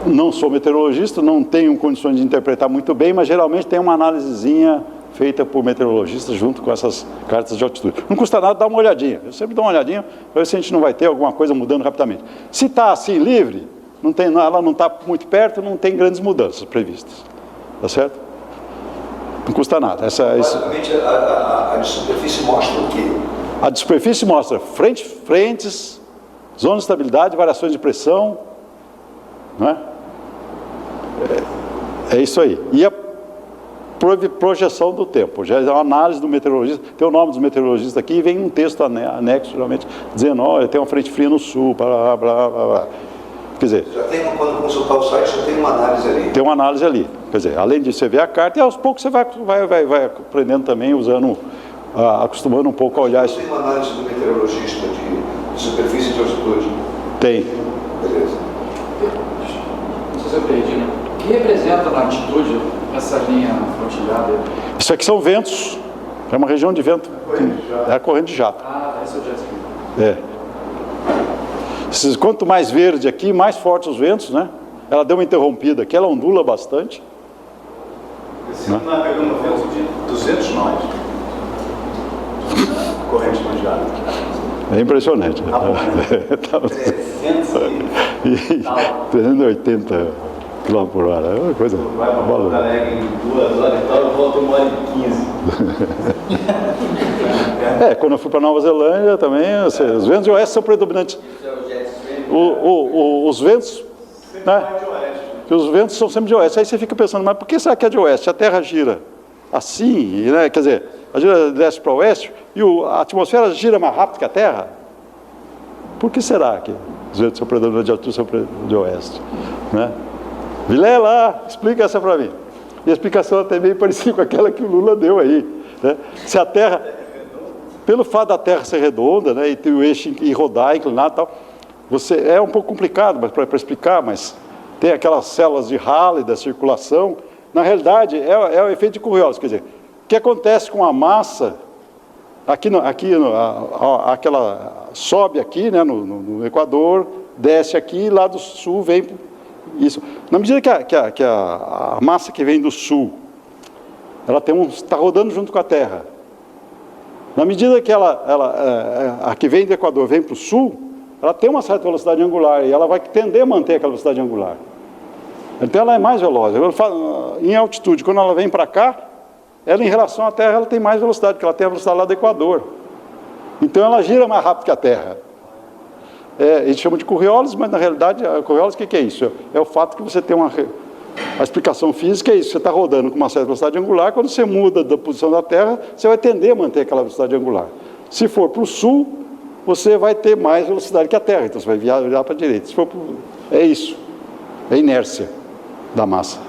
não sou meteorologista, não tenho condições de interpretar muito bem, mas geralmente tem uma análisezinha feita por meteorologistas junto com essas cartas de altitude. Não custa nada dar uma olhadinha. Eu sempre dou uma olhadinha para ver se a gente não vai ter alguma coisa mudando rapidamente. Se está assim livre, ela não está muito perto, não tem grandes mudanças previstas. Tá certo? Não custa nada. Basicamente, a de superfície mostra o quê? A de superfície mostra frentes, zonas de estabilidade, variações de pressão, não é? É isso aí. E a projeção do tempo, já é uma análise do meteorologista, tem o nome dos meteorologistas aqui e vem um texto anexo, geralmente, dizendo, olha, tem uma frente fria no sul, blá, blá, blá, blá. Quer dizer... Já tem, quando consultar o site, já tem uma análise ali. Tem uma análise ali. Quer dizer, além disso, você vê a carta e aos poucos você vai aprendendo também, acostumando um pouco a olhar isso. Tem uma análise do meteorologista de superfície e de altitude? Tem. Beleza. Não sei se eu perdi, né? O que representa na altitude essa linha frontilhada? Isso aqui são ventos, é uma região de vento. É a corrente de jato. Esse é o jet stream. Quanto mais verde aqui, mais fortes os ventos, né? Ela deu uma interrompida aqui, ela ondula bastante. Esse ano nós pegamos vento de 200 nós. Corrente de jato. É impressionante. Tá bom, né? 380 km por hora, é uma coisa. Vai para Porto Alegre em 2 horas e tal, eu volto em 1 hora e 15. Quando eu fui para Nova Zelândia também, os ventos de oeste são predominantes. Os ventos, né? Os ventos são sempre de oeste. Aí você fica pensando, mas por que será que é de oeste? A Terra gira assim, né? Quer dizer, a gira desce para o oeste e a atmosfera gira mais rápido que a Terra. Por que será que os ventos são predominantes de altura são de oeste? Né? Vilela, explica essa para mim. E a explicação até meio parecida com aquela que o Lula deu aí. Né? Se a Terra, pelo fato da Terra ser redonda, né, e ter o eixo e rodar, inclinado e tal, é um pouco complicado para explicar, mas tem aquelas células de Halley da circulação. Na realidade, é o efeito de Coriolis. Quer dizer, o que acontece com a massa, aquela sobe aqui, né, no Equador, desce aqui, lá do sul vem isso. Na medida que a massa que vem do sul, ela está rodando junto com a Terra. Na medida que a que vem do Equador vem para o sul, ela tem uma certa velocidade angular e ela vai tender a manter aquela velocidade angular. Então ela é mais veloz. Em altitude, quando ela vem para cá, ela em relação à Terra, ela tem mais velocidade, porque ela tem a velocidade lá do Equador. Então ela gira mais rápido que a Terra. A gente chama de Coriolis, mas na realidade, a Coriolis, o que é isso? É o fato que você tem a explicação física é isso, você está rodando com uma certa velocidade angular, quando você muda da posição da Terra, você vai tender a manter aquela velocidade angular. Se for para o sul, você vai ter mais velocidade que a Terra, então você vai virar para a direita. Se for É isso, é inércia da massa.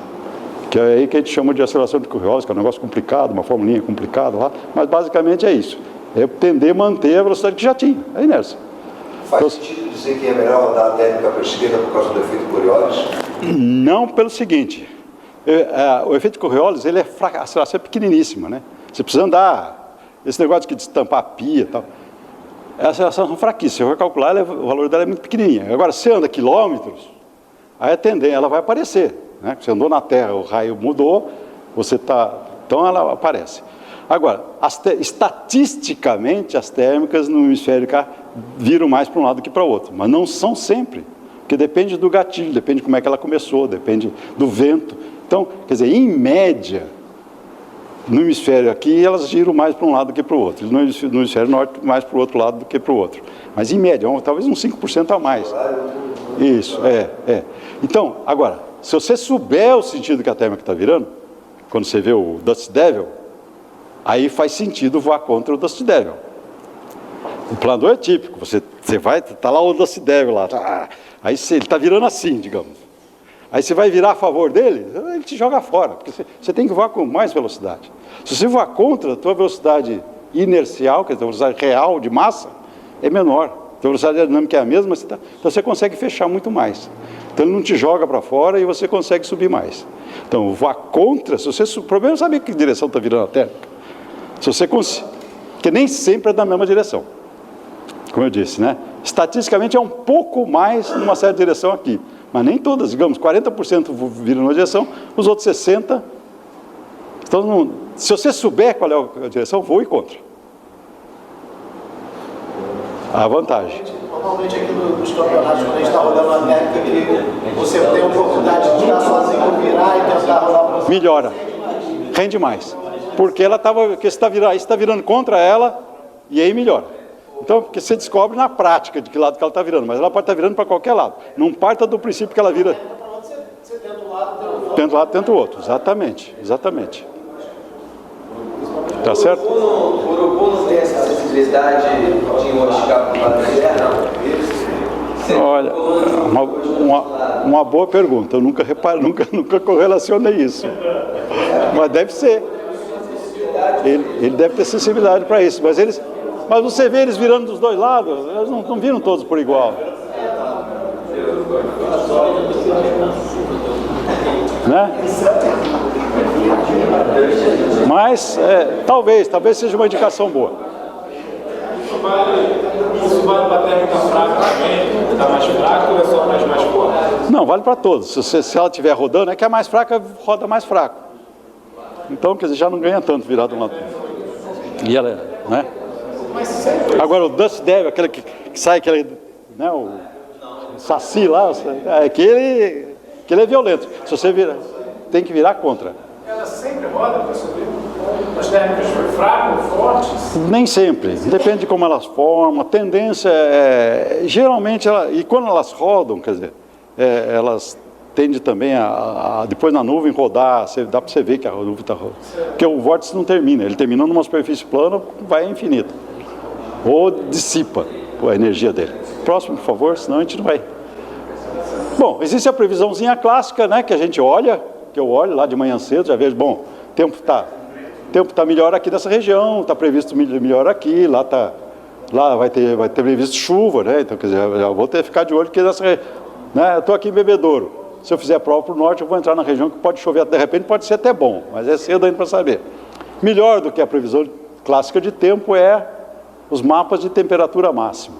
Que é aí que a gente chama de aceleração de Coriolis, que é um negócio complicado, uma formulinha complicada lá, mas basicamente é isso. É tender a manter a velocidade que já tinha, é inércia. Faz sentido dizer que é melhor rodar a térmica para a esquerda por causa do efeito Coriolis? Não, pelo seguinte, o efeito Coriolis, ele a aceleração é pequeniníssima, né? Você precisa andar, esse negócio de destampar a pia e tal, a aceleração é fraquíssima, se eu calcular, o valor dela é muito pequenininha. Agora, se anda quilômetros, aí a tendência, ela vai aparecer, né? Você andou na Terra, o raio mudou, então ela aparece. Agora, estatisticamente, as térmicas no hemisfério cá viram mais para um lado que para o outro, mas não são sempre, porque depende do gatilho, depende de como é que ela começou, depende do vento. Então, quer dizer, em média, no hemisfério aqui, elas giram mais para um lado do que para o outro, no hemisfério norte, mais para o outro lado do que para o outro. Mas em média, talvez uns 5% a mais. Isso, Então, agora, se você souber o sentido que a térmica está virando, quando você vê o Dust Devil, aí faz sentido voar contra o Dust Devil. O planador é típico, você vai, está lá o Dust Devil lá, aí ele está virando assim, digamos. Aí você vai virar a favor dele, ele te joga fora, porque você tem que voar com mais velocidade. Se você voar contra, a tua velocidade inercial, quer dizer, a velocidade real de massa, é menor. A tua velocidade aerodinâmica é a mesma, então você consegue fechar muito mais. Então ele não te joga para fora e você consegue subir mais. Então, voar contra, o problema é saber que direção está virando a térmica. Se você porque nem sempre é da mesma direção. Como eu disse, né? Estatisticamente é um pouco mais numa certa direção aqui. Mas nem todas, digamos, 40% viram numa direção, os outros 60%. Então, se você souber qual é a direção, voe contra. A vantagem. Normalmente aqui nos campeonatos, quando a gente está rodando uma técnica, você tem a oportunidade de tirar sozinho, virar e tentar rodar para você. Melhora. Rende mais. Porque você está virando contra ela e aí melhora. Então, porque você descobre na prática de que lado que ela está virando, mas ela pode estar virando para qualquer lado. Não parta do princípio que ela vira. Você tenta um lado, Tenta um lado, tenta o outro. Exatamente. Tá certo? O urubu não tem essa sensibilidade de enroscar para o lado da terra, não? Olha, uma boa pergunta. Eu nunca correlacionei isso. Mas deve ser. Ele deve ter sensibilidade para isso. Mas você vê eles virando dos dois lados, eles não viram todos por igual. Né? Mas, talvez seja uma indicação boa. Isso vale para a térmica fraca também? Está mais fraca ou é só mais forte? Não, vale para todos. Se ela estiver rodando, é que a mais fraca roda mais fraco. Então, quer dizer, já não ganha tanto virar de um lado. E ela, né? Agora, o Dust Devil, aquele que sai, né, o saci lá, aquele é violento. Se você virar, tem que virar contra. Ela sempre roda para subir? As térmicas fracas ou fortes? Nem sempre, depende de como elas formam. A tendência geralmente, e quando elas rodam, quer dizer, elas tendem também depois na nuvem rodar, dá para você ver que a nuvem está rodando. Porque o vórtice não termina, ele termina numa superfície plana, vai infinito. Ou dissipa a energia dele. Próximo, por favor, senão a gente não vai. Bom, existe a previsãozinha clássica, né, que a gente olha, que eu olho lá de manhã cedo, já vejo, bom, o tempo está melhor aqui nessa região, está previsto melhor aqui, lá vai ter previsto chuva, né, então, quer dizer, eu vou ter que ficar de olho, porque né, eu estou aqui em Bebedouro, se eu fizer prova para o norte, eu vou entrar na região que pode chover, de repente pode ser até bom, mas é cedo ainda para saber. Melhor do que a previsão clássica de tempo é os mapas de temperatura máxima,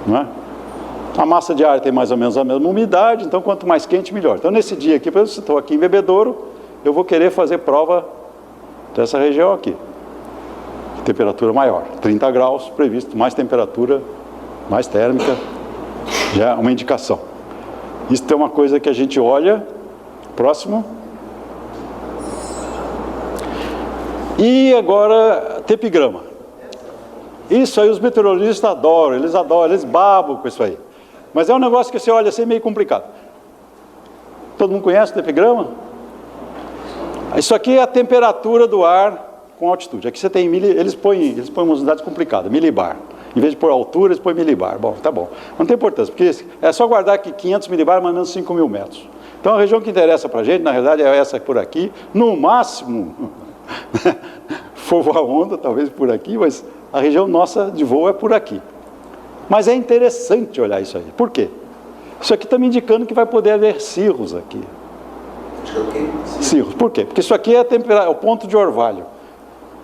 não é? A massa de ar tem mais ou menos a mesma umidade, então quanto mais quente, melhor. Então nesse dia aqui, por exemplo, se estou aqui em Bebedouro, eu vou querer fazer prova dessa região aqui. Temperatura maior, 30 graus previsto, mais temperatura, mais térmica, já é uma indicação. Isso é uma coisa que a gente olha. Próximo. E agora, tepigrama. Isso aí os meteorologistas adoram, eles babam com isso aí. Mas é um negócio que você olha assim meio complicado. Todo mundo conhece o tepigrama? Isso aqui é a temperatura do ar com altitude. Aqui você tem eles põem umas unidades complicadas, milibar. Em vez de pôr altura, eles põem milibar. Bom, tá bom. Não tem importância, porque é só guardar que 500 milibar é mais ou menos 5.000 metros. Então, a região que interessa para a gente, na realidade, é essa por aqui. No máximo, for voar onda, talvez por aqui, mas a região nossa de voo é por aqui. Mas é interessante olhar isso aí. Por quê? Isso aqui está me indicando que vai poder haver cirros aqui. Cirros. Por quê? Porque isso aqui é o ponto de orvalho.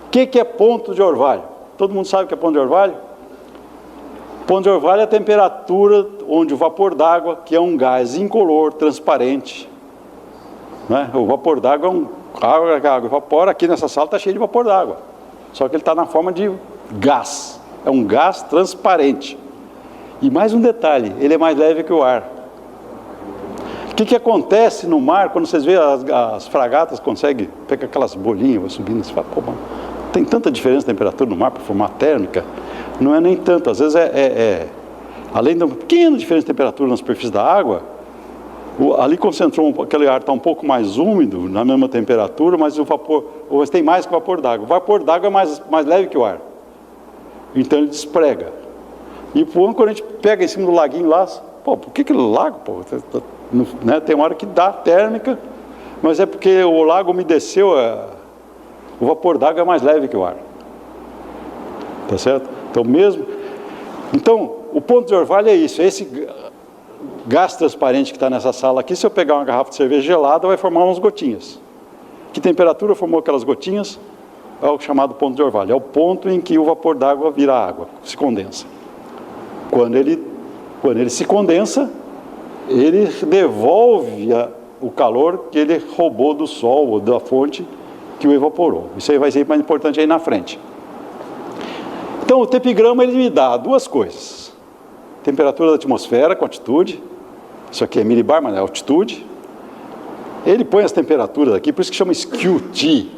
O que é ponto de orvalho? Todo mundo sabe o que é ponto de orvalho? Ponto de orvalho é a temperatura onde o vapor d'água, que é um gás incolor, transparente, né? O vapor d'água é a água evapora. Aqui nessa sala está cheio de vapor d'água, só que ele está na forma de gás. É um gás transparente. E mais um detalhe, ele é mais leve que o ar. O que acontece no mar, quando vocês veem as fragatas conseguem pegar aquelas bolinhas, vai subindo, você fala, pô, mano, tem tanta diferença de temperatura no mar para formar térmica? Não é nem tanto, às vezes além de uma pequena diferença de temperatura na superfície da água, ali concentrou, aquele ar está um pouco mais úmido, na mesma temperatura, mas o vapor, ou tem mais que o vapor d'água. O vapor d'água é mais leve que o ar, então ele desprega. E quando a gente pega em cima do laguinho lá, pô, por que aquele lago, pô? Né, tem uma hora que dá térmica, mas é porque o lago umedeceu, o vapor d'água é mais leve que o ar. Tá certo? Então, o ponto de orvalho é isso, é esse gás transparente que está nessa sala aqui. Se eu pegar uma garrafa de cerveja gelada, vai formar umas gotinhas. Que temperatura formou aquelas gotinhas? É o chamado ponto de orvalho, é o ponto em que o vapor d'água vira água, se condensa. Quando ele se condensa, ele devolve o calor que ele roubou do sol ou da fonte que o evaporou. Isso aí vai ser mais importante aí na frente. Então, o tepigrama, ele me dá duas coisas. Temperatura da atmosfera com altitude. Isso aqui é milibar, mas é altitude. Ele põe as temperaturas aqui, por isso que chama SKU-T,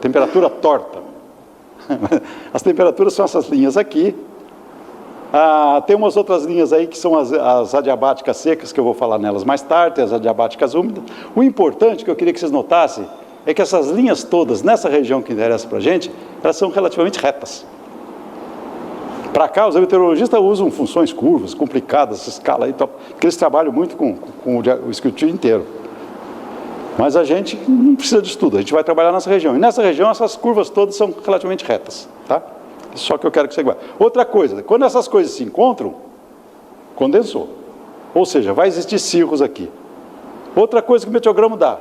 temperatura torta. As temperaturas são essas linhas aqui. Tem umas outras linhas aí que são as adiabáticas secas, que eu vou falar nelas mais tarde, as adiabáticas úmidas. O importante que eu queria que vocês notassem é que essas linhas todas, nessa região que interessa para a gente, elas são relativamente retas. Para cá, os meteorologistas usam funções curvas, complicadas, essa escala aí, porque eles trabalham muito com o SKU-T inteiro. Mas a gente não precisa disso tudo, a gente vai trabalhar nessa região. E nessa região, essas curvas todas são relativamente retas, tá? Só que eu quero que você guarde. Outra coisa, quando essas coisas se encontram, condensou. Ou seja, vai existir cirros aqui. Outra coisa que o meteograma dá,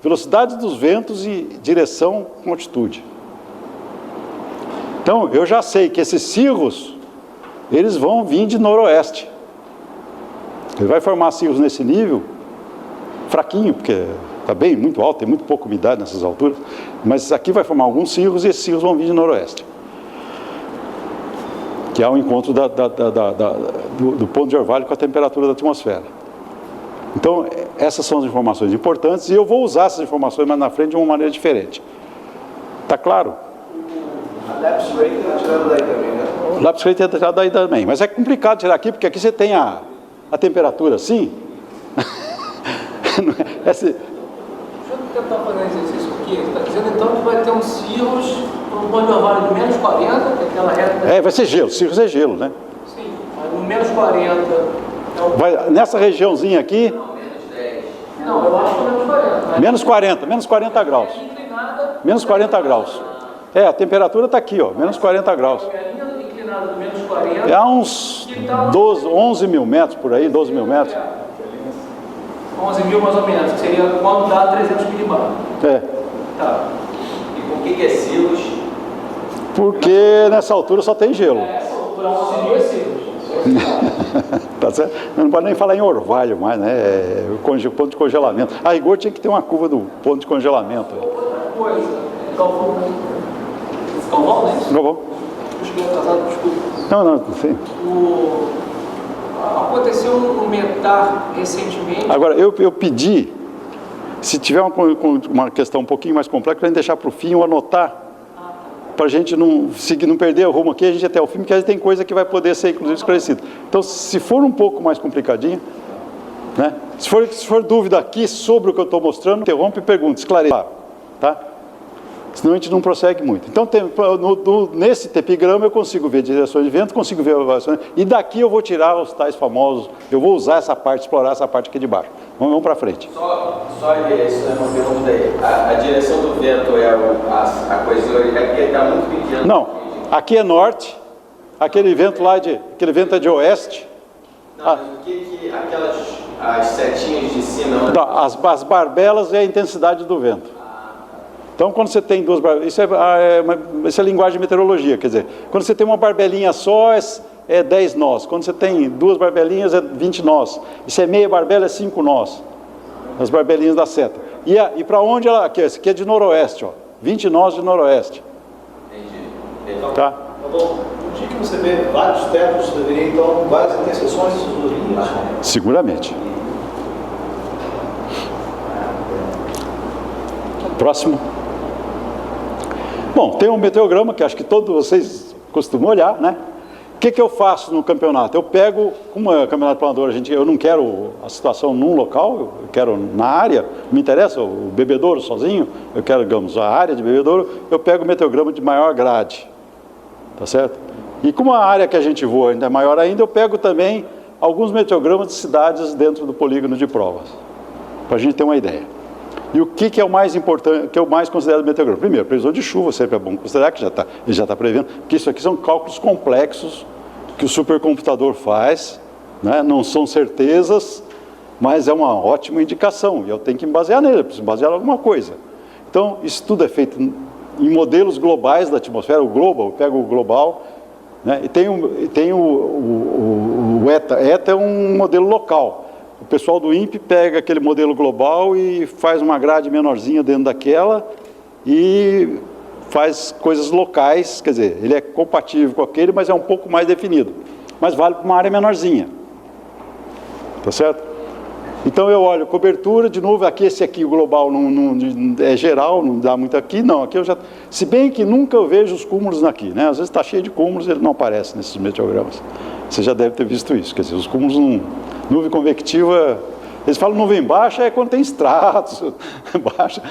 velocidade dos ventos e direção com altitude. Então, eu já sei que esses cirros, eles vão vir de noroeste. Ele vai formar cirros nesse nível, fraquinho, porque está bem, muito alto, tem muito pouca umidade nessas alturas, mas aqui vai formar alguns cirros e esses cirros vão vir de noroeste. Que é o encontro do ponto de orvalho com a temperatura da atmosfera. Então, essas são as informações importantes e eu vou usar essas informações mais na frente de uma maneira diferente. Está claro? A lapse rate é tirada daí também, né? O lapse rate é tirado daí também, mas é complicado tirar aqui, porque aqui você tem a temperatura assim. Deixa eu tentar fazer um exercício aqui. Você está dizendo então que vai ter uns cirros no ponto de orvalho de menos 40, que é aquela reta... Vai ser gelo, cirros é gelo, né? Sim, mas no menos 40... Nessa regiãozinha aqui... Não, menos 10. Não, eu acho que é menos 40. Menos 40 graus. Inclinada... Menos 40 graus. A temperatura está aqui, ó, menos 40 graus. A linha inclinada do menos 40... É a uns 11 mil metros por aí, 12 mil metros. 11 mil mais ou menos, que seria quando dá 300 milibar. Tá. E por que é cirros? Porque nessa altura só tem gelo. Essa altura 11 mil é cirros. Tá certo? Não pode nem falar em orvalho mais, né? O ponto de congelamento. A rigor tinha que ter uma curva do ponto de congelamento. Outra coisa, Galvão, né? Galvão? Não, sim. Aconteceu um METAR recentemente. Agora, eu pedi, se tiver uma questão um pouquinho mais complexa, para a gente deixar para o fim ou anotar, para a gente não perder o rumo aqui, a gente até o fim, porque a gente tem coisa que vai poder ser, inclusive, esclarecida. Então, se for um pouco mais complicadinho, né? Se for dúvida aqui sobre o que eu estou mostrando, interrompe e pergunta, esclareça, tá? Senão a gente não prossegue muito. Então, nesse tepigrama eu consigo ver direções de vento, consigo ver variações, e daqui eu vou tirar os tais famosos, eu vou usar essa parte, explorar essa parte aqui de baixo. Vamos para frente. Só isso é uma pergunta aí. A direção do vento é a coisa, é porque está muito pequeno. Não, aqui é norte, aquele vento é de oeste. Não, mas o que as setinhas de cima... Não, as barbelas é a intensidade do vento. Então, quando você tem duas barbelas, isso é linguagem de meteorologia, quer dizer, quando você tem uma barbelinha só, é 10 nós. Quando você tem duas barbelinhas, é 20 nós. E se é meia barbela, é 5 nós. As barbelinhas da seta. E para onde ela... Aqui é de noroeste, ó. 20 nós de noroeste. Entendi. Tá? Tá bom. No dia que você vê vários tetos, deveria então várias interseções dessas duas linhas? Seguramente. Próximo. Bom, tem um meteograma que acho que todos vocês costumam olhar, né? O que eu faço no campeonato? Eu pego, como é campeonato planador, eu não quero a situação num local, eu quero na área, me interessa o bebedouro sozinho, eu quero, digamos, a área de bebedouro, eu pego o meteograma de maior grade, tá certo? E como a área que a gente voa ainda é maior ainda, eu pego também alguns meteogramas de cidades dentro do polígono de provas, para a gente ter uma ideia. E o que é o mais importante, que é o mais considerado meteograma? Primeiro, previsão de chuva, sempre é bom considerar, que ele já está prevendo, porque isso aqui são cálculos complexos que o supercomputador faz, né? Não são certezas, mas é uma ótima indicação, e eu tenho que me basear nele, eu preciso basear em alguma coisa. Então, isso tudo é feito em modelos globais da atmosfera, o global, eu pego o global, né? E tem o ETA. ETA é um modelo local. O pessoal do INPE pega aquele modelo global e faz uma grade menorzinha dentro daquela e faz coisas locais, quer dizer, ele é compatível com aquele, mas é um pouco mais definido. Mas vale para uma área menorzinha. Tá certo? Então eu olho cobertura, de novo, esse aqui, o global, não é geral, não dá muito aqui, não. Aqui eu já... Se bem que nunca eu vejo os cúmulos aqui, né? Às vezes está cheio de cúmulos, ele não aparece nesses meteogramas. Você já deve ter visto isso, quer dizer, os cúmulos nuvem convectiva, eles falam nuvem baixa é quando tem estratos, baixa,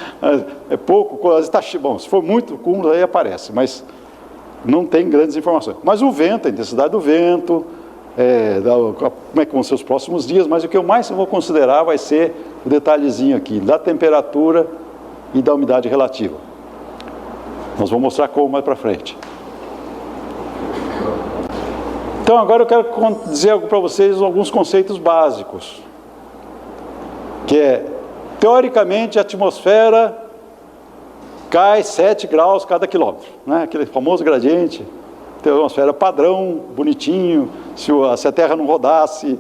é pouco, bom, se for muito cúmulo aí aparece, mas não tem grandes informações. Mas o vento, a intensidade do vento, como é que vão ser os próximos dias, mas o que eu mais vou considerar vai ser o detalhezinho aqui, da temperatura e da umidade relativa. Nós vamos mostrar como mais para frente. Então, agora eu quero dizer algo para vocês, alguns conceitos básicos. Que é, teoricamente, a atmosfera cai 7 graus cada quilômetro, né? Aquele famoso gradiente, tem a atmosfera padrão, bonitinho, se a Terra não rodasse,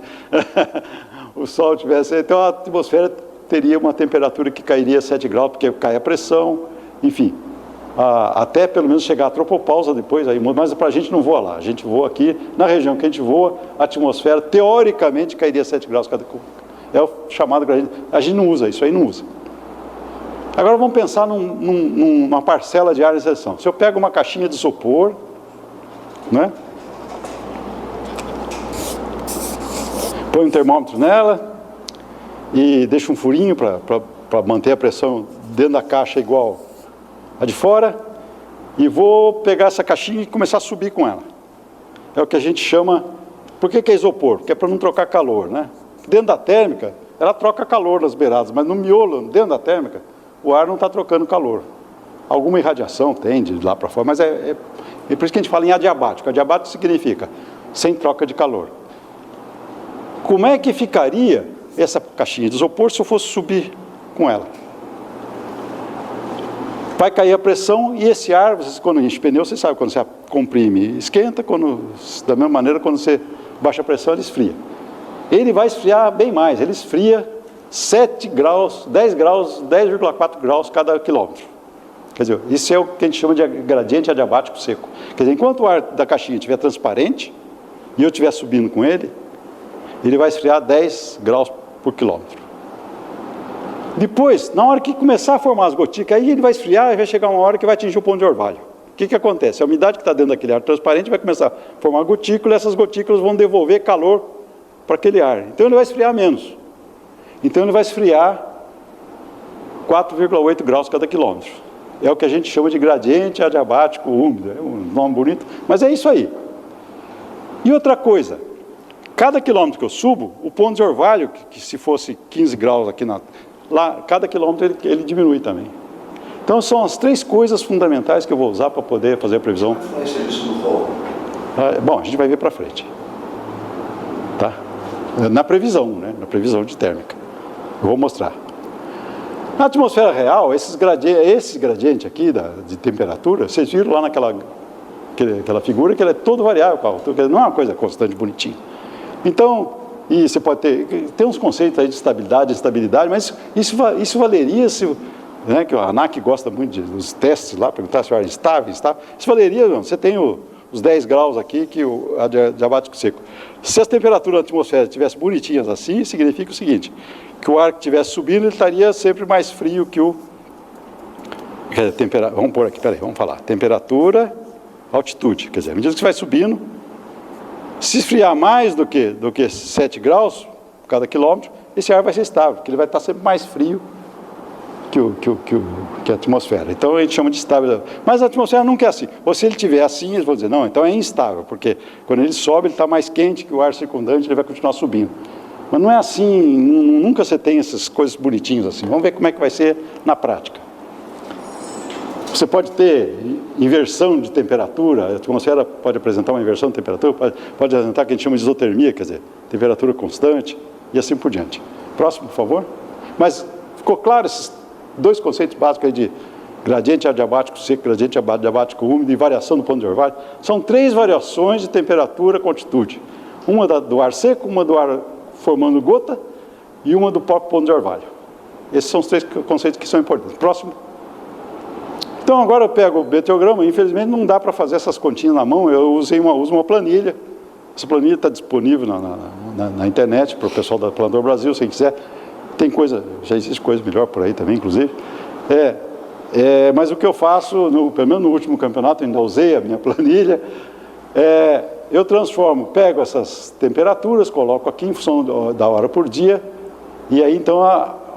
o Sol tivesse... Então, a atmosfera teria uma temperatura que cairia 7 graus, porque cai a pressão, enfim... até pelo menos chegar a tropopausa depois, mas para a gente não voa lá, a gente voa aqui, na região que a gente voa, a atmosfera teoricamente cairia 7 graus cada... É o chamado gradiente, a gente não usa isso, aí não usa. Agora vamos pensar numa parcela de área de exceção. Se eu pego uma caixinha de isopor, né? Põe um termômetro nela e deixo um furinho para manter a pressão dentro da caixa igual a de fora, e vou pegar essa caixinha e começar a subir com ela. É o que a gente chama... Por que é isopor? Porque é para não trocar calor, né? Dentro da térmica, ela troca calor nas beiradas, mas no miolo, dentro da térmica, o ar não está trocando calor. Alguma irradiação tem de lá para fora, mas é por isso que a gente fala em adiabático. Adiabático significa sem troca de calor. Como é que ficaria essa caixinha de isopor se eu fosse subir com ela? Vai cair a pressão e esse ar, quando enche pneu, você sabe, quando você comprime, esquenta, da mesma maneira, quando você baixa a pressão, ele esfria. Ele vai esfriar bem mais, ele esfria 7 graus, 10 graus, 10,4 graus cada quilômetro. Quer dizer, isso é o que a gente chama de gradiente adiabático seco. Quer dizer, enquanto o ar da caixinha estiver transparente, e eu estiver subindo com ele vai esfriar 10 graus por quilômetro. Depois, na hora que começar a formar as gotículas, aí ele vai esfriar e vai chegar uma hora que vai atingir o ponto de orvalho. O que acontece? A umidade que está dentro daquele ar transparente vai começar a formar gotícula, e essas gotículas vão devolver calor para aquele ar. Então ele vai esfriar menos. Então ele vai esfriar 4,8 graus cada quilômetro. é o que a gente chama de gradiente adiabático úmido, é um nome bonito, mas é isso aí. E outra coisa, cada quilômetro que eu subo, o ponto de orvalho, que se fosse 15 graus aqui lá, cada quilômetro ele diminui também. Então são as 3 coisas fundamentais que eu vou usar para poder fazer a previsão. Influência disso no voo. Bom, a gente vai ver para frente. Tá? Na previsão, né? Na previsão de térmica. Eu vou mostrar. Na atmosfera real, esse gradiente aqui de temperatura, vocês viram lá naquela figura que ele é todo variável com a altura, não é uma coisa constante, bonitinha. Então, e você pode ter uns conceitos aí de estabilidade, instabilidade, mas isso valeria se, né, que a ANAC gosta muito dos testes lá, perguntar se o ar é instável, isso valeria, não, você tem os 10 graus aqui, que o adiabático seco. Se as temperaturas da atmosfera estivessem bonitinhas assim, significa o seguinte, que o ar que estivesse subindo, ele estaria sempre mais frio que o... Vamos pôr aqui, peraí, vamos falar. Temperatura, altitude, quer dizer, à medida que você vai subindo, se esfriar mais do que 7 graus cada quilômetro, esse ar vai ser estável, porque ele vai estar sempre mais frio que a atmosfera. Então a gente chama de estável. Mas a atmosfera nunca é assim. Ou se ele estiver assim, eles vão dizer, não, então é instável, porque quando ele sobe, ele está mais quente que o ar circundante, ele vai continuar subindo. Mas não é assim, nunca você tem essas coisas bonitinhas assim. Vamos ver como é que vai ser na prática. Você pode ter inversão de temperatura, a atmosfera pode apresentar uma inversão de temperatura, pode apresentar o que a gente chama de isotermia, quer dizer, temperatura constante, e assim por diante. Próximo, por favor. Mas ficou claro esses 2 conceitos básicos aí de gradiente adiabático seco, gradiente adiabático úmido e variação do ponto de orvalho? São 3 variações de temperatura com altitude. Uma do ar seco, uma do ar formando gota e uma do próprio ponto de orvalho. Esses são os 3 conceitos que são importantes. Próximo. Então agora eu pego o meteograma, infelizmente não dá para fazer essas continhas na mão, eu uso uma planilha. Essa planilha está disponível na internet para o pessoal da Planador Brasil, se quiser. Tem coisa, já existe coisa melhor por aí também, inclusive. Mas o que eu faço, pelo menos no último campeonato, eu ainda usei a minha planilha, eu pego essas temperaturas, coloco aqui em função da hora por dia, e aí então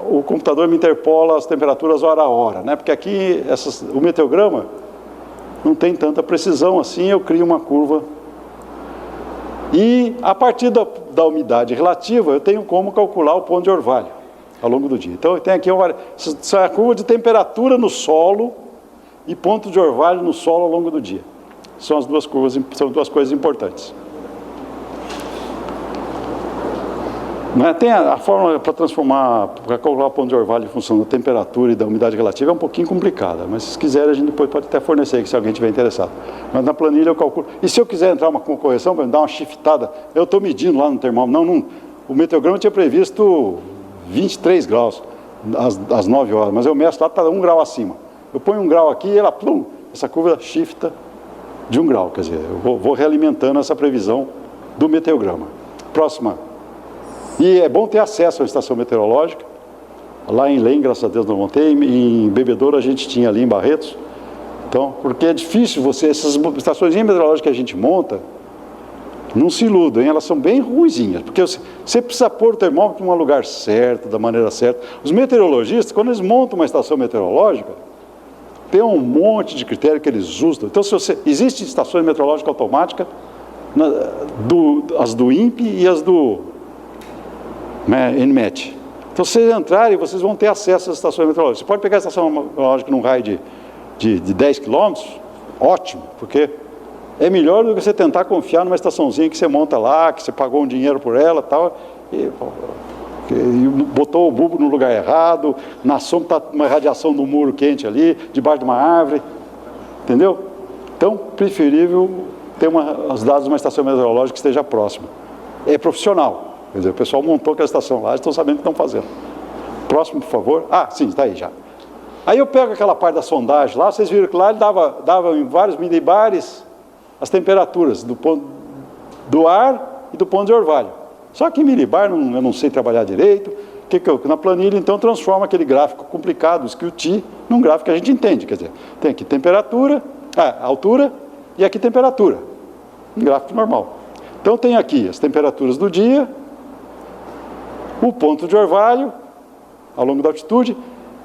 o computador me interpola as temperaturas hora a hora, né? Porque aqui o meteograma não tem tanta precisão assim, eu crio uma curva. E a partir da umidade relativa, eu tenho como calcular o ponto de orvalho ao longo do dia. Então, eu tenho aqui a curva de temperatura no solo e ponto de orvalho no solo ao longo do dia. São as 2 curvas, são 2 coisas importantes. Tem a fórmula para calcular o ponto de orvalho em função da temperatura e da umidade relativa é um pouquinho complicada, mas se quiser a gente depois pode até fornecer, se alguém estiver interessado. Mas na planilha eu calculo. E se eu quiser entrar com correção, para dar uma shiftada, eu estou medindo lá no termômetro. O meteograma tinha previsto 23 graus às 9 horas, mas eu meço lá, está 1 grau acima. Eu ponho 1 grau aqui e ela, essa curva shifta de 1 grau, quer dizer, eu vou realimentando essa previsão do meteograma. Próxima. E é bom ter acesso à estação meteorológica. Lá em Lem, graças a Deus não montei, em Bebedouro a gente tinha ali em Barretos. Então, porque é difícil essas estações meteorológicas que a gente monta, não se iludem, elas são bem ruinzinhas, porque você precisa pôr o termômetro em um lugar certo, da maneira certa. Os meteorologistas, quando eles montam uma estação meteorológica, tem um monte de critério que eles usam. Então, existem estações meteorológicas automáticas, as do INPE e as do NMET. Então, se vocês entrarem, vocês vão ter acesso às estações meteorológicas. Você pode pegar a estação meteorológica num raio de 10 quilômetros, ótimo, porque é melhor do que você tentar confiar numa estaçãozinha que você monta lá, que você pagou um dinheiro por ela tal, e botou o bulbo no lugar errado, na sombra está uma radiação do muro quente ali, debaixo de uma árvore, entendeu? Então, preferível ter os dados de uma estação meteorológica que esteja próxima. É profissional. Quer dizer, o pessoal montou aquela estação lá, estão sabendo o que estão fazendo. Próximo, por favor. Sim, está aí já. Aí eu pego aquela parte da sondagem lá, vocês viram que lá ele dava em vários milibares as temperaturas do ar e do ponto de orvalho. Só que em milibar eu não sei trabalhar direito. Na planilha, então, transforma aquele gráfico complicado, o T, num gráfico que a gente entende. Quer dizer, tem aqui temperatura, altura e aqui temperatura. Um gráfico normal. Então tem aqui as temperaturas do dia, o ponto de orvalho ao longo da altitude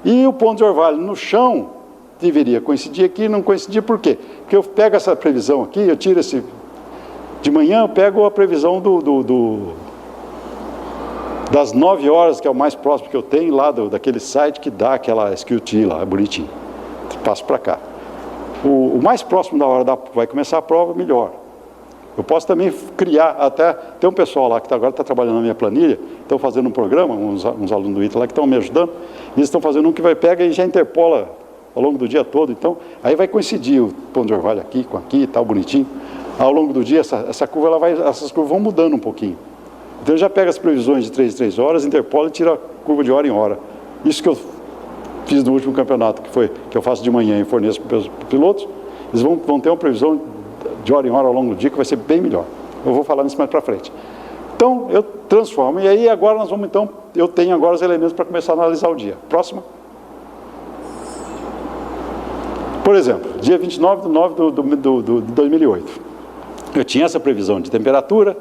e o ponto de orvalho no chão deveria coincidir aqui, não coincidir por quê? Porque eu pego essa previsão aqui, eu tiro esse... De manhã eu pego a previsão das 9 horas, que é o mais próximo que eu tenho, lá daquele site que dá aquela SQT lá, bonitinho. Passo para cá. O mais próximo da hora vai começar a prova, melhor. Eu posso também criar, até tem um pessoal lá que agora está trabalhando na minha planilha, estão fazendo um programa, uns alunos do ITA lá que estão me ajudando, e eles estão fazendo um que pega e já interpola ao longo do dia todo. Então, aí vai coincidir o ponto de orvalho aqui com aqui, tal, bonitinho. Ao longo do dia, essa curva, essas curvas vão mudando um pouquinho. Então, já pega as previsões de 3 em 3 horas, interpola e tira a curva de hora em hora. Isso que eu fiz no último campeonato, que eu faço de manhã e forneço para os pilotos, eles vão ter uma previsão de hora em hora ao longo do dia que vai ser bem melhor. Eu vou falar nisso mais para frente. Então, eu transformo. E aí, agora nós vamos, então, eu tenho agora os elementos para começar a analisar o dia. Próxima. Por exemplo, dia 29 de 9 de 2008. Eu tinha essa previsão de temperatura,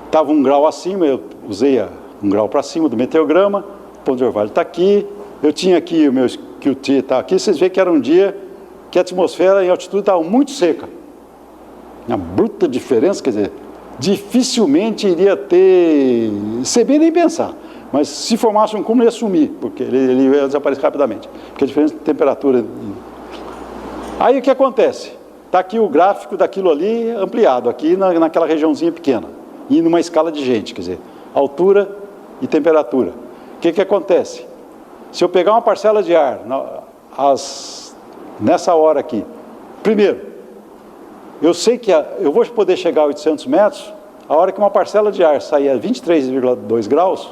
estava 1 grau acima, eu usei 1 grau para cima do meteograma, o ponto de orvalho está aqui, eu tinha aqui o meu QT, está aqui, vocês veem que era um dia que a atmosfera em altitude estava muito seca. Uma bruta diferença, quer dizer, dificilmente iria ser bem nem pensar, mas se formasse um cúmulo ia sumir, porque ele ia desaparecer rapidamente, porque a diferença de temperatura... Aí o que acontece? Está aqui o gráfico daquilo ali ampliado, aqui naquela regiãozinha pequena, e numa escala de gente, quer dizer, altura e temperatura. O que acontece? Se eu pegar uma parcela de ar nessa hora aqui, primeiro, eu sei que eu vou poder chegar a 800 metros, a hora que uma parcela de ar sair a 23,2 graus,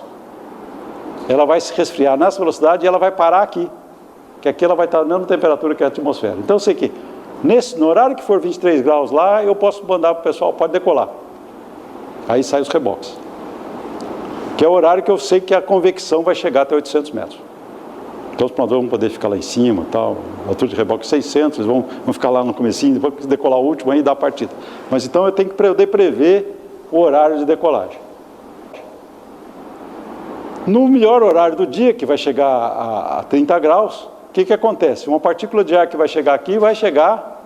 ela vai se resfriar nessa velocidade e ela vai parar aqui, que aqui ela vai estar na mesma temperatura que a atmosfera. Então eu sei que no horário que for 23 graus lá, eu posso mandar para o pessoal, pode decolar. Aí sai os reboques. Que é o horário que eu sei que a convecção vai chegar até 800 metros. Então os planadores vão poder ficar lá em cima, tal, a altura de reboque 600, eles vão ficar lá no comecinho, depois decolar o último, aí dá a partida. Mas então eu tenho que poder prever o horário de decolagem. No melhor horário do dia, que vai chegar a 30 graus, o que acontece? Uma partícula de ar que vai chegar aqui vai chegar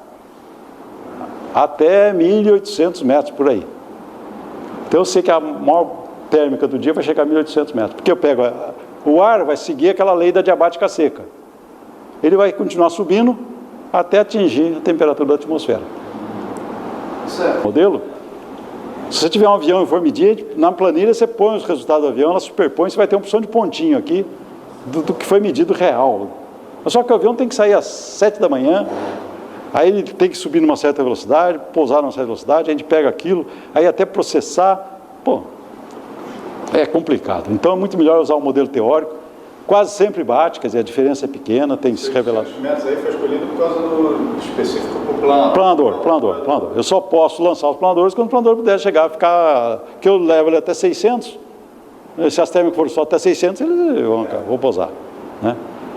até 1.800 metros por aí. Então eu sei que a maior térmica do dia vai chegar a 1.800 metros, porque eu pego o ar, vai seguir aquela lei da diabática seca. Ele vai continuar subindo até atingir a temperatura da atmosfera. Certo. Modelo? Se você tiver um avião e for medir, na planilha você põe os resultados do avião, ela superpõe, você vai ter uma opção de pontinho aqui do que foi medido real. Só que o avião tem que sair às 7 da manhã, aí ele tem que subir numa certa velocidade, pousar numa certa velocidade, a gente pega aquilo, aí até processar, é complicado. Então é muito melhor usar um modelo teórico, quase sempre bate, quer dizer, a diferença é pequena, tem se revelado. Os metros aí foi escolhido por causa do específico para o planador. Eu só posso lançar os planadores quando o planador puder chegar a ficar, que eu levo ele até 600, se as térmicas forem só até 600, eles vão pousar, né?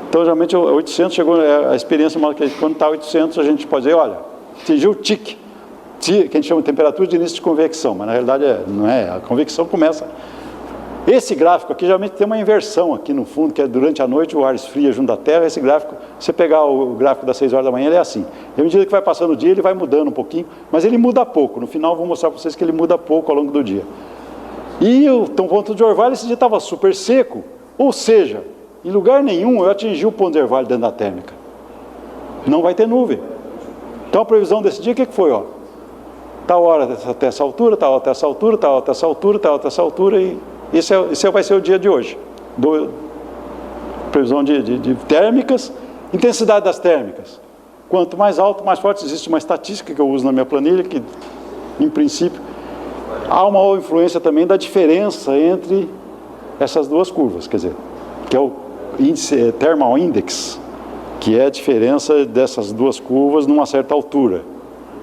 Então, geralmente, 800 chegou, a experiência mostra que quando está 800, a gente pode dizer, olha, atingiu o TIC, que a gente chama de temperatura de início de convecção, mas na realidade não é, a convecção começa... Esse gráfico aqui, geralmente tem uma inversão aqui no fundo, que é durante a noite o ar esfria junto da Terra, esse gráfico, se você pegar o gráfico das 6 horas da manhã, ele é assim. E à medida que vai passando o dia, ele vai mudando um pouquinho, mas ele muda pouco. No final, eu vou mostrar para vocês que ele muda pouco ao longo do dia. E o ponto de orvalho, esse dia estava super seco, ou seja... Em lugar nenhum eu atingi o ponto de orvalho dentro da térmica. Não vai ter nuvem. Então a previsão desse dia, o que foi? Tal hora até essa altura, tal hora até essa altura, tal hora até essa altura, tal hora até essa altura, e esse vai ser o dia de hoje. Previsão de térmicas, intensidade das térmicas. Quanto mais alto, mais forte. Existe uma estatística que eu uso na minha planilha, que em princípio há uma influência também da diferença entre essas duas curvas, quer dizer, que é o índice Thermal Index, que é a diferença dessas duas curvas numa certa altura.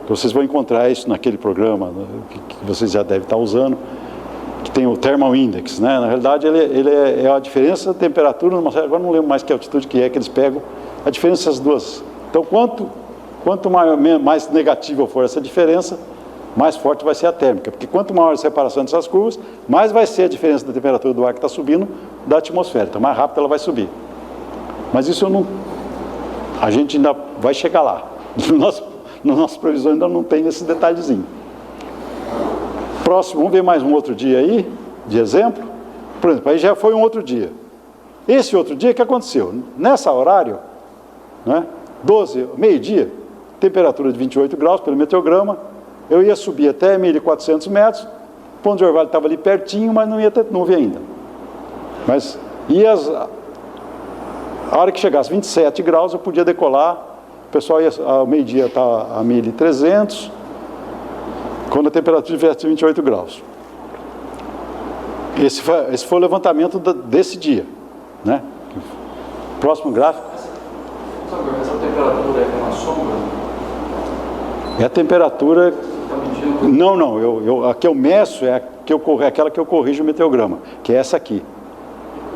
Vocês vão encontrar isso naquele programa, né, que vocês já devem estar usando, que tem o Thermal Index, né? Na realidade, ele é a diferença da temperatura numa certa... Agora não lembro mais que altitude que eles pegam, a diferença dessas duas. Então, quanto mais negativa for essa diferença, mais forte vai ser a térmica, porque quanto maior a separação dessas curvas, mais vai ser a diferença da temperatura do ar que está subindo da atmosfera, então mais rápido ela vai subir. Mas isso eu não A gente ainda vai chegar lá. Nas nossas previsões ainda não tem esse detalhezinho. Próximo, vamos ver mais um outro dia aí, de exemplo. Por exemplo, aí já foi um outro dia. Esse outro dia, o que aconteceu? Nessa horário, né, meio-dia, temperatura de 28 graus pelo meteograma, eu ia subir até 1.400 metros, o ponto de orvalho estava ali pertinho, mas não ia ter nuvem ainda. Mas a hora que chegasse 27 graus, eu podia decolar, o pessoal ia, ao meio-dia está a 1.300, quando a temperatura tivesse 28 graus. Esse foi o levantamento desse dia, né? Próximo gráfico. Essa temperatura é uma sombra? É a temperatura... Está medindo? Não, a que eu meço é aquela que eu corrijo o meteograma, que é essa aqui.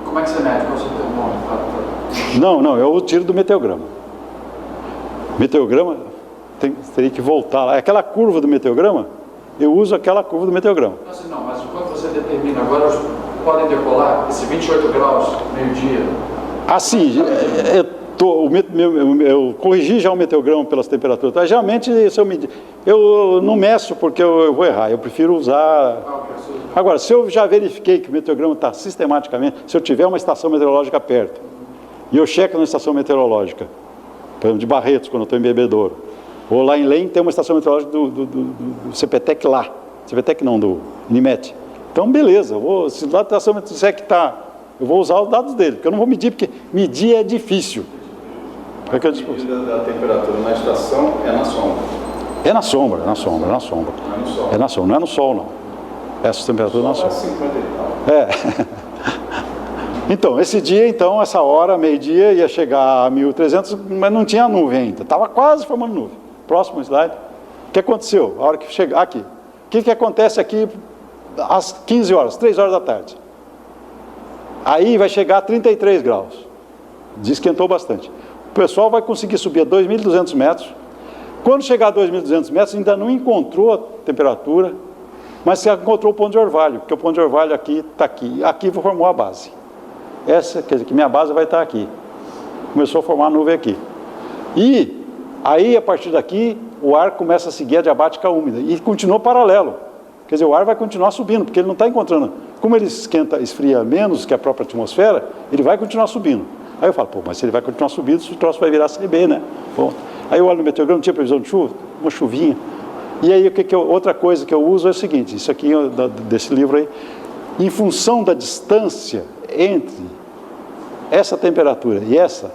Como é que você mede? Qual é o seu termômetro? Não, eu tiro do meteograma. Meteograma, teria que voltar lá. Aquela curva do meteograma, eu uso aquela curva do meteograma. Não, mas quando você determina, agora podem decolar esse 28 graus, meio-dia? Assim, eu corrigi já o meteograma pelas temperaturas. Geralmente, eu não meço porque eu vou errar, eu prefiro usar... Agora, se eu já verifiquei que o meteograma está sistematicamente, se eu tiver uma estação meteorológica perto, e eu checo na estação meteorológica, por exemplo, de Barretos, quando eu estou em Bebedouro, ou lá em Lem tem uma estação meteorológica do CPTEC lá, CPTEC não, do INMET. Então, beleza, se lá a estação meteorológica está, eu vou usar os dados dele, porque eu não vou medir, porque medir é difícil. A medida da temperatura na estação é na sombra. É na sombra, é na sombra, é na sombra. Não é no sol. É na sombra, não é no sol, não. Essa temperatura é na sombra. 50 e tal. Então, esse dia, essa hora, meio-dia, ia chegar a 1.300, mas não tinha nuvem ainda. Estava quase formando nuvem. Próximo slide. O que aconteceu? A hora que chegar aqui. O que acontece aqui às 15 horas, 3 horas da tarde? Aí vai chegar a 33 graus. Esquentou bastante. O pessoal vai conseguir subir a 2.200 metros. Quando chegar a 2.200 metros, ainda não encontrou a temperatura, mas se encontrou o ponto de orvalho, porque o ponto de orvalho aqui está aqui. Aqui formou a base. Essa, quer dizer, que minha base vai estar aqui. Começou a formar a nuvem aqui. E aí, a partir daqui, o ar começa a seguir a diabática úmida. E continua paralelo. Quer dizer, o ar vai continuar subindo, porque ele não está encontrando. Como ele esfria menos que a própria atmosfera, ele vai continuar subindo. Aí eu falo, mas se ele vai continuar subindo, o troço vai virar CB, né? Bom, aí eu olho no meteograma, não tinha previsão de chuva? Uma chuvinha. E aí, outra coisa que eu uso é o seguinte, isso aqui desse livro aí, em função da distância entre essa temperatura e essa,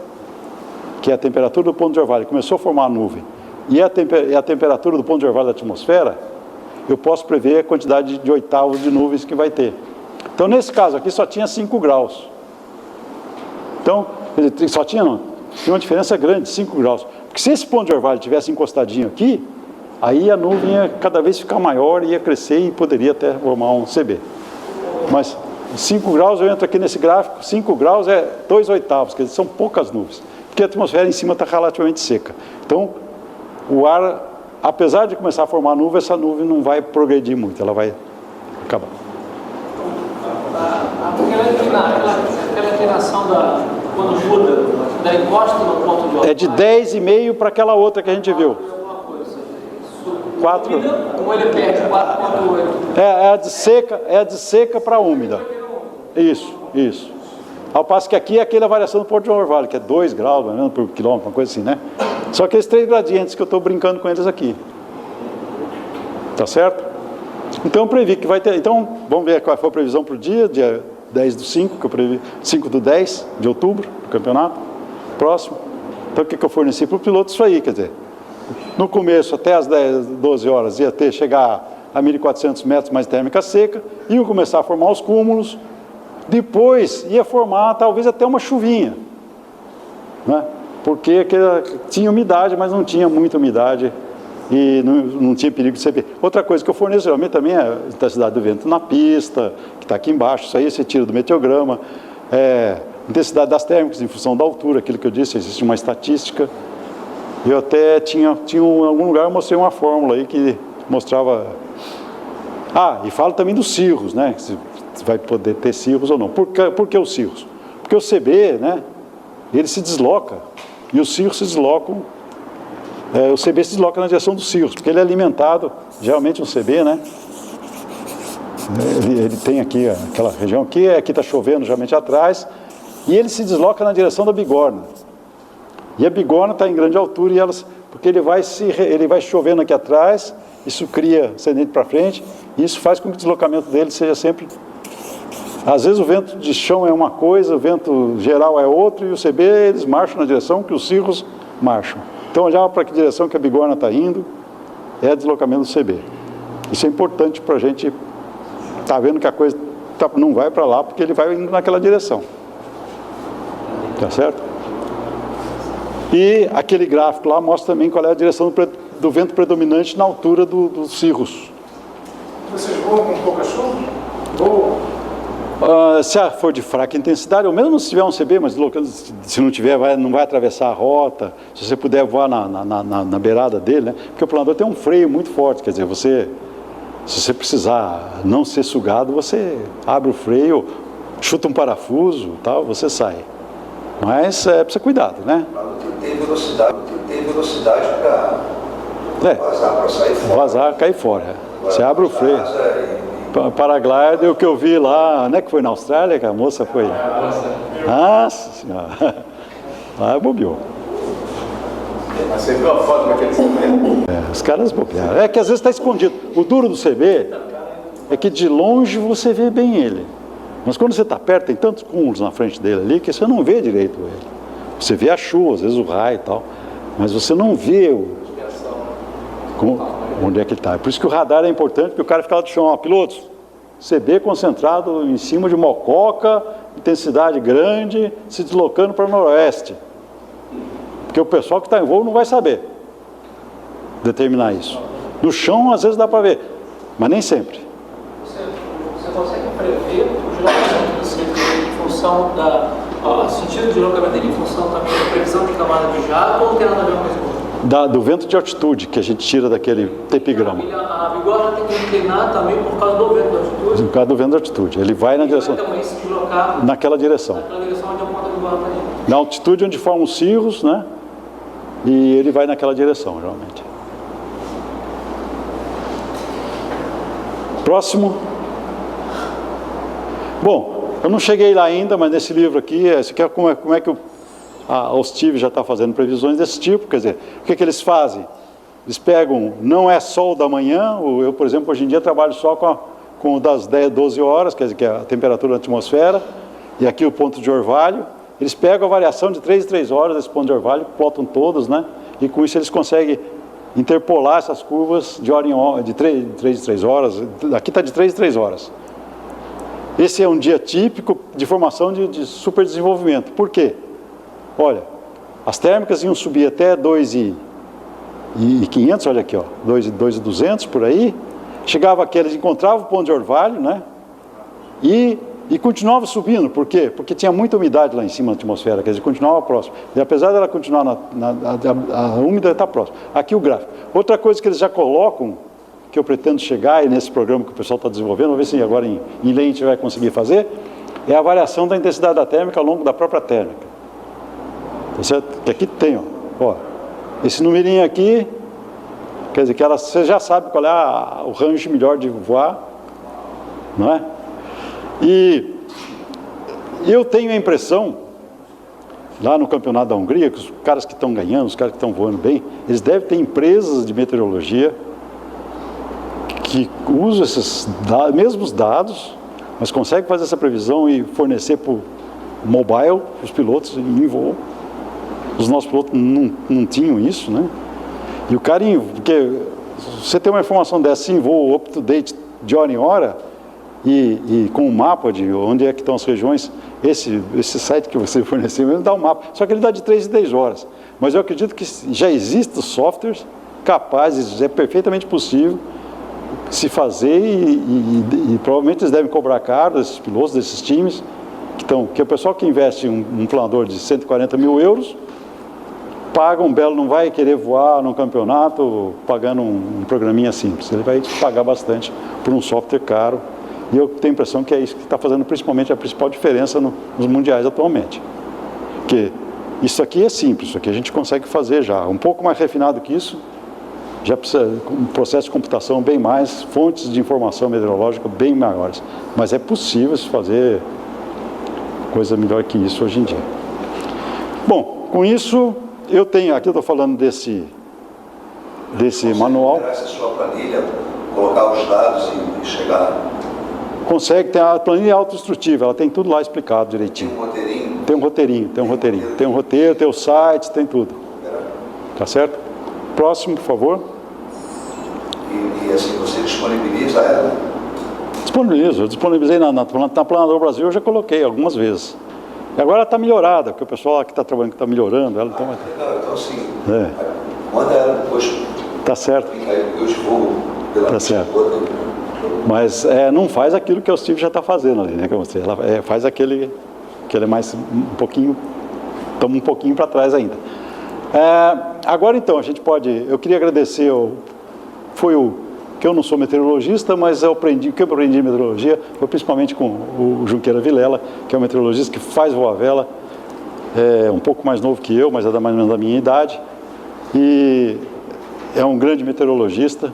que é a temperatura do ponto de orvalho, começou a formar a nuvem, e a temperatura do ponto de orvalho da atmosfera, eu posso prever a quantidade de oitavos de nuvens que vai ter. Então, nesse caso aqui, só tinha 5 graus. Então, só tinha uma diferença grande, 5 graus. Porque se esse ponto de orvalho tivesse encostadinho aqui, aí a nuvem ia cada vez ficar maior, ia crescer e poderia até formar um CB. Mas 5 graus, eu entro aqui nesse gráfico, 5 graus é 2 oitavos, quer dizer, são poucas nuvens. Porque a atmosfera em cima está relativamente seca. Então, o ar, apesar de começar a formar nuvem, essa nuvem não vai progredir muito, ela vai acabar. Aquela inclinação quando muda, da encosta no ponto de orvalho. É de 10,5 para aquela outra que a gente viu. 4. Como ele perde 4,8. É a de seca para úmida. Isso. Ao passo que aqui é aquela variação do ponto de orvalho, que é 2 graus por quilômetro, uma coisa assim, né? Só aqueles 3 gradientes que eu estou brincando com eles aqui. Tá certo? Então eu previ que vai ter. Então, vamos ver qual foi a previsão para o dia 10/5, que eu previ, 5/10 de outubro, do campeonato. Próximo. Então o que eu forneci para o piloto? Isso aí, quer dizer. No começo, até as 12 horas, ia chegar a 1.400 metros mais térmica seca, iam começar a formar os cúmulos, depois ia formar talvez até uma chuvinha, né? Porque tinha umidade, mas não tinha muita umidade e não tinha perigo de CB. Outra coisa que eu forneço geralmente também é a intensidade do vento na pista, que está aqui embaixo, isso aí você tira do meteograma, intensidade das térmicas em função da altura, aquilo que eu disse, existe uma estatística. Eu até tinha em algum lugar, eu mostrei uma fórmula aí que mostrava... e falo também dos cirros, né? Se vai poder ter cirros ou não. Por que os cirros? Porque o CB, né? Ele se desloca e os cirros se deslocam, o CB se desloca na direção dos cirros, porque ele é alimentado, geralmente um CB, né? Ele tem aqui aquela região aqui está chovendo geralmente atrás, e ele se desloca na direção da bigorna. E a bigorna está em grande altura, porque ele vai chovendo aqui atrás, isso cria ascendente para frente, e isso faz com que o deslocamento dele seja sempre... Às vezes o vento de chão é uma coisa, o vento geral é outro, e o CB eles marcham na direção que os cirros marcham. Então olhar para que direção que a bigorna está indo é deslocamento do CB. Isso é importante para a gente estar vendo que a coisa não vai para lá, porque ele vai indo naquela direção. Tá certo? E aquele gráfico lá mostra também qual é a direção do vento predominante na altura dos cirros. Vocês voam com pouca chuva? Se for de fraca intensidade, ou mesmo se tiver um CB, mas se não tiver, não vai atravessar a rota, se você puder voar na beirada dele, né? Porque o planador tem um freio muito forte, quer dizer, se você precisar não ser sugado, você abre o freio, chuta um parafuso, tal, você sai. Mas precisa cuidado, né? Tem velocidade para vazar, para sair fora. Vazar, cair fora. Você abre o freio. Paraglider, o que eu vi lá, não é que foi na Austrália que a moça foi? Nossa senhora, lá bobeou. Mas você viu a foto daquele CB? Os caras bobearam. É que às vezes está escondido. O duro do CB é que de longe você vê bem ele. Mas quando você está perto, tem tantos cúmulos na frente dele ali que você não vê direito ele. Você vê a chuva, às vezes o raio e tal, mas você não vê onde é que ele está. Por isso que o radar é importante, porque o cara fica lá do chão, ó, pilotos, CB concentrado em cima de Mococa, intensidade grande, se deslocando para o noroeste. Porque o pessoal que está em voo não vai saber determinar isso. No chão, às vezes dá para ver, mas nem sempre. Você consegue prever o deslocamento do CB em função sentido de deslocamento dele em função também da previsão de camada de jato, ou não tem nada a ver com isso? Do vento de altitude que a gente tira daquele tepigrama. A bigorna tem que inclinar também por causa do vento de altitude? Por causa do vento de altitude. Ele vai na direção. Também se deslocar naquela direção. Naquela direção onde aponta a bigorna está indo. Na altitude onde formam os cirros, né? E ele vai naquela direção, geralmente. Próximo. Bom, eu não cheguei lá ainda, mas nesse livro aqui, esse aqui é como é que a OSTIV já está fazendo previsões desse tipo. Quer dizer, o que eles fazem? Eles pegam, não é sol da manhã, eu, por exemplo, hoje em dia trabalho só com das 10, 12 horas, quer dizer, que é a temperatura da atmosfera, e aqui o ponto de orvalho. Eles pegam a variação de 3 em 3 horas desse ponto de orvalho, plotam todos, né? E com isso eles conseguem interpolar essas curvas de hora em hora, de 3 em 3 horas. Aqui está de 3 em 3 horas. Esse é um dia típico de formação de superdesenvolvimento. Por quê? Olha, as térmicas iam subir até 2.500, olha aqui, ó, 2.200 por aí. Chegava aqui, eles encontravam o ponto de orvalho, né? E continuava subindo. Por quê? Porque tinha muita umidade lá em cima da atmosfera, quer dizer, continuava próximo. E apesar dela continuar a úmida está próxima. Aqui o gráfico. Outra coisa que eles já colocam, que eu pretendo chegar, e nesse programa que o pessoal está desenvolvendo, vamos ver se agora em lei a gente vai conseguir fazer, é a variação da intensidade da térmica ao longo da própria térmica. Tá certo? Que aqui tem, ó, esse numerinho aqui, quer dizer que você já sabe qual é o range melhor de voar, não é? E eu tenho a impressão, lá no campeonato da Hungria, que os caras que estão ganhando, os caras que estão voando bem, eles devem ter empresas de meteorologia que usam esses mesmos dados, mas conseguem fazer essa previsão e fornecer por mobile, os pilotos em voo. Os nossos pilotos não tinham isso, né? E o cara, porque você tem uma informação dessa em voo up-to-date de hora em hora, e com um mapa de onde é que estão as regiões, esse site que você forneceu, ele dá um mapa, só que ele dá de 3 em 10 horas. Mas eu acredito que já existem softwares capazes, é perfeitamente possível se fazer e provavelmente eles devem cobrar caro desses pilotos, desses times, que o pessoal que investe um planador de 140 mil euros, paga um belo, não vai querer voar num campeonato pagando um programinha simples, ele vai pagar bastante por um software caro, e eu tenho a impressão que é isso que está fazendo principalmente a principal diferença nos mundiais atualmente. Porque Isso aqui é simples, isso aqui a gente consegue fazer já. Um pouco mais refinado que isso, já precisa um processo de computação bem mais, fontes de informação meteorológica bem maiores. Mas é possível se fazer coisa melhor que isso hoje em dia. Bom, com isso, eu tenho, aqui eu estou falando desse manual. Essa sua planilha, colocar os dados e chegar. Consegue, tem a planilha autoinstrutiva, ela tem tudo lá explicado direitinho. Tem um roteirinho. Tem um roteirinho. Tem um roteiro, tem o site, tem tudo. Tá certo? Próximo, por favor. E assim, você disponibiliza ela? Disponibilizo. Eu disponibilizei na Planador Brasil, eu já coloquei algumas vezes. E agora ela está melhorada, porque o pessoal que está trabalhando está melhorando ela. Então, Então assim, manda ela depois. Tá certo. Eu divulgo pela Tá certo. Mas não faz aquilo que o Steve já está fazendo ali, né? Ela faz aquele que ele é mais um pouquinho, estamos um pouquinho para trás ainda. Agora então, a gente pode, eu queria agradecer, que eu não sou meteorologista, mas o que eu aprendi em meteorologia foi principalmente com o Junqueira Vilela, que é um meteorologista que faz voa à vela, um pouco mais novo que eu, mas é mais ou menos da minha idade, e é um grande meteorologista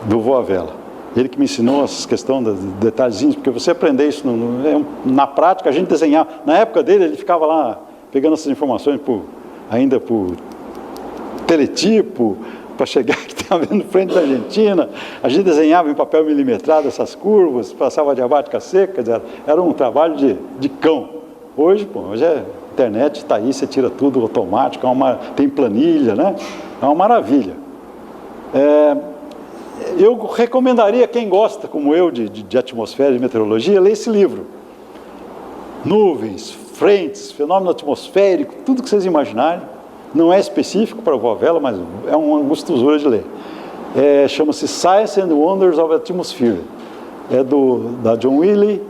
do voa à vela. Ele que me ensinou essas questões dos detalhezinhos, porque você aprender isso na prática, a gente desenhava. Na época dele, ele ficava lá pegando essas informações ainda por teletipo, para chegar que estava vendo frente da Argentina. A gente desenhava em papel milimetrado essas curvas, passava diabática seca, era um trabalho de cão. Hoje a internet está aí, você tira tudo automático, tem planilha, né? É uma maravilha. Eu recomendaria quem gosta, como eu, de atmosfera e de meteorologia, ler esse livro. Nuvens, frentes, fenômeno atmosférico, tudo que vocês imaginarem. Não é específico para voa à vela, mas é uma gostosura de ler. Chama-se Science and Wonders of Atmosphere. É da John Wiley,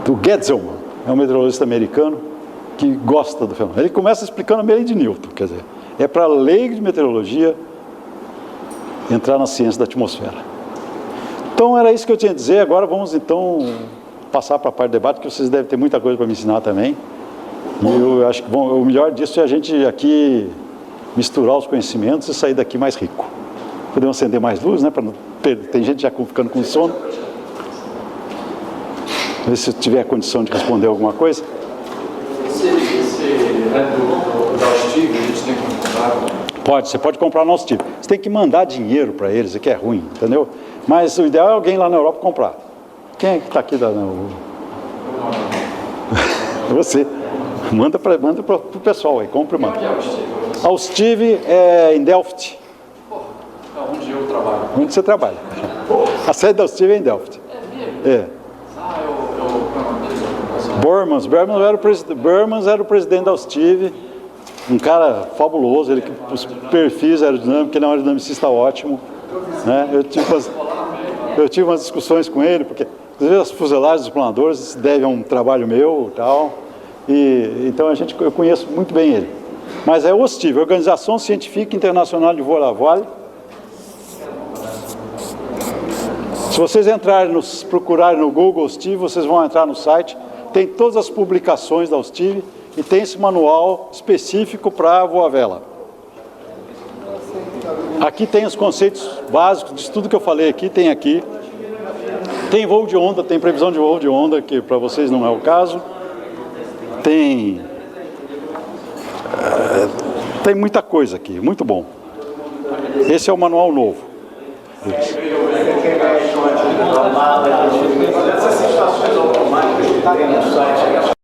do Getzelman. É um meteorologista americano que gosta do fenômeno. Ele começa explicando a lei de Newton, quer dizer, é para a lei de meteorologia entrar na ciência da atmosfera. Então era isso que eu tinha a dizer. Agora vamos então passar para a parte do debate, que vocês devem ter muita coisa para me ensinar também. E eu acho que o melhor disso é a gente aqui misturar os conhecimentos e sair daqui mais rico. Podemos acender mais luz, né? Tem gente já ficando com sono. Ver se eu tiver condição de responder alguma coisa. Esse da Steve, a gente tem que comprar. Você pode comprar o nosso tipo. Você tem que mandar dinheiro para eles, é que é ruim, entendeu? Mas o ideal é alguém lá na Europa comprar. Quem é que está aqui? Você. Manda para o pessoal aí, compra e manda. O Steve é em Delft. Onde eu trabalho. Onde você trabalha. A sede da Steve é em Delft. É mesmo? Bormans era o presidente da Steve, um cara fabuloso, ele que os perfis aerodinâmicos, ele é um aerodinamicista ótimo, né? Eu tive umas discussões com ele, porque às vezes as fuselagens dos planadores devem a um trabalho meu e tal, então eu conheço muito bem ele. Mas é o Steve, Organização Científica Internacional de Voo à Vale. Se vocês procurarem no Google Steve, vocês vão entrar no site, tem todas as publicações da Steve e tem esse manual específico para voa à vela. Aqui tem os conceitos básicos de tudo que eu falei aqui, tem aqui. Tem voo de onda, tem previsão de voo de onda, que para vocês não é o caso. Tem muita coisa aqui, muito bom. Esse é o manual novo. Essas situações automáticas que tem no site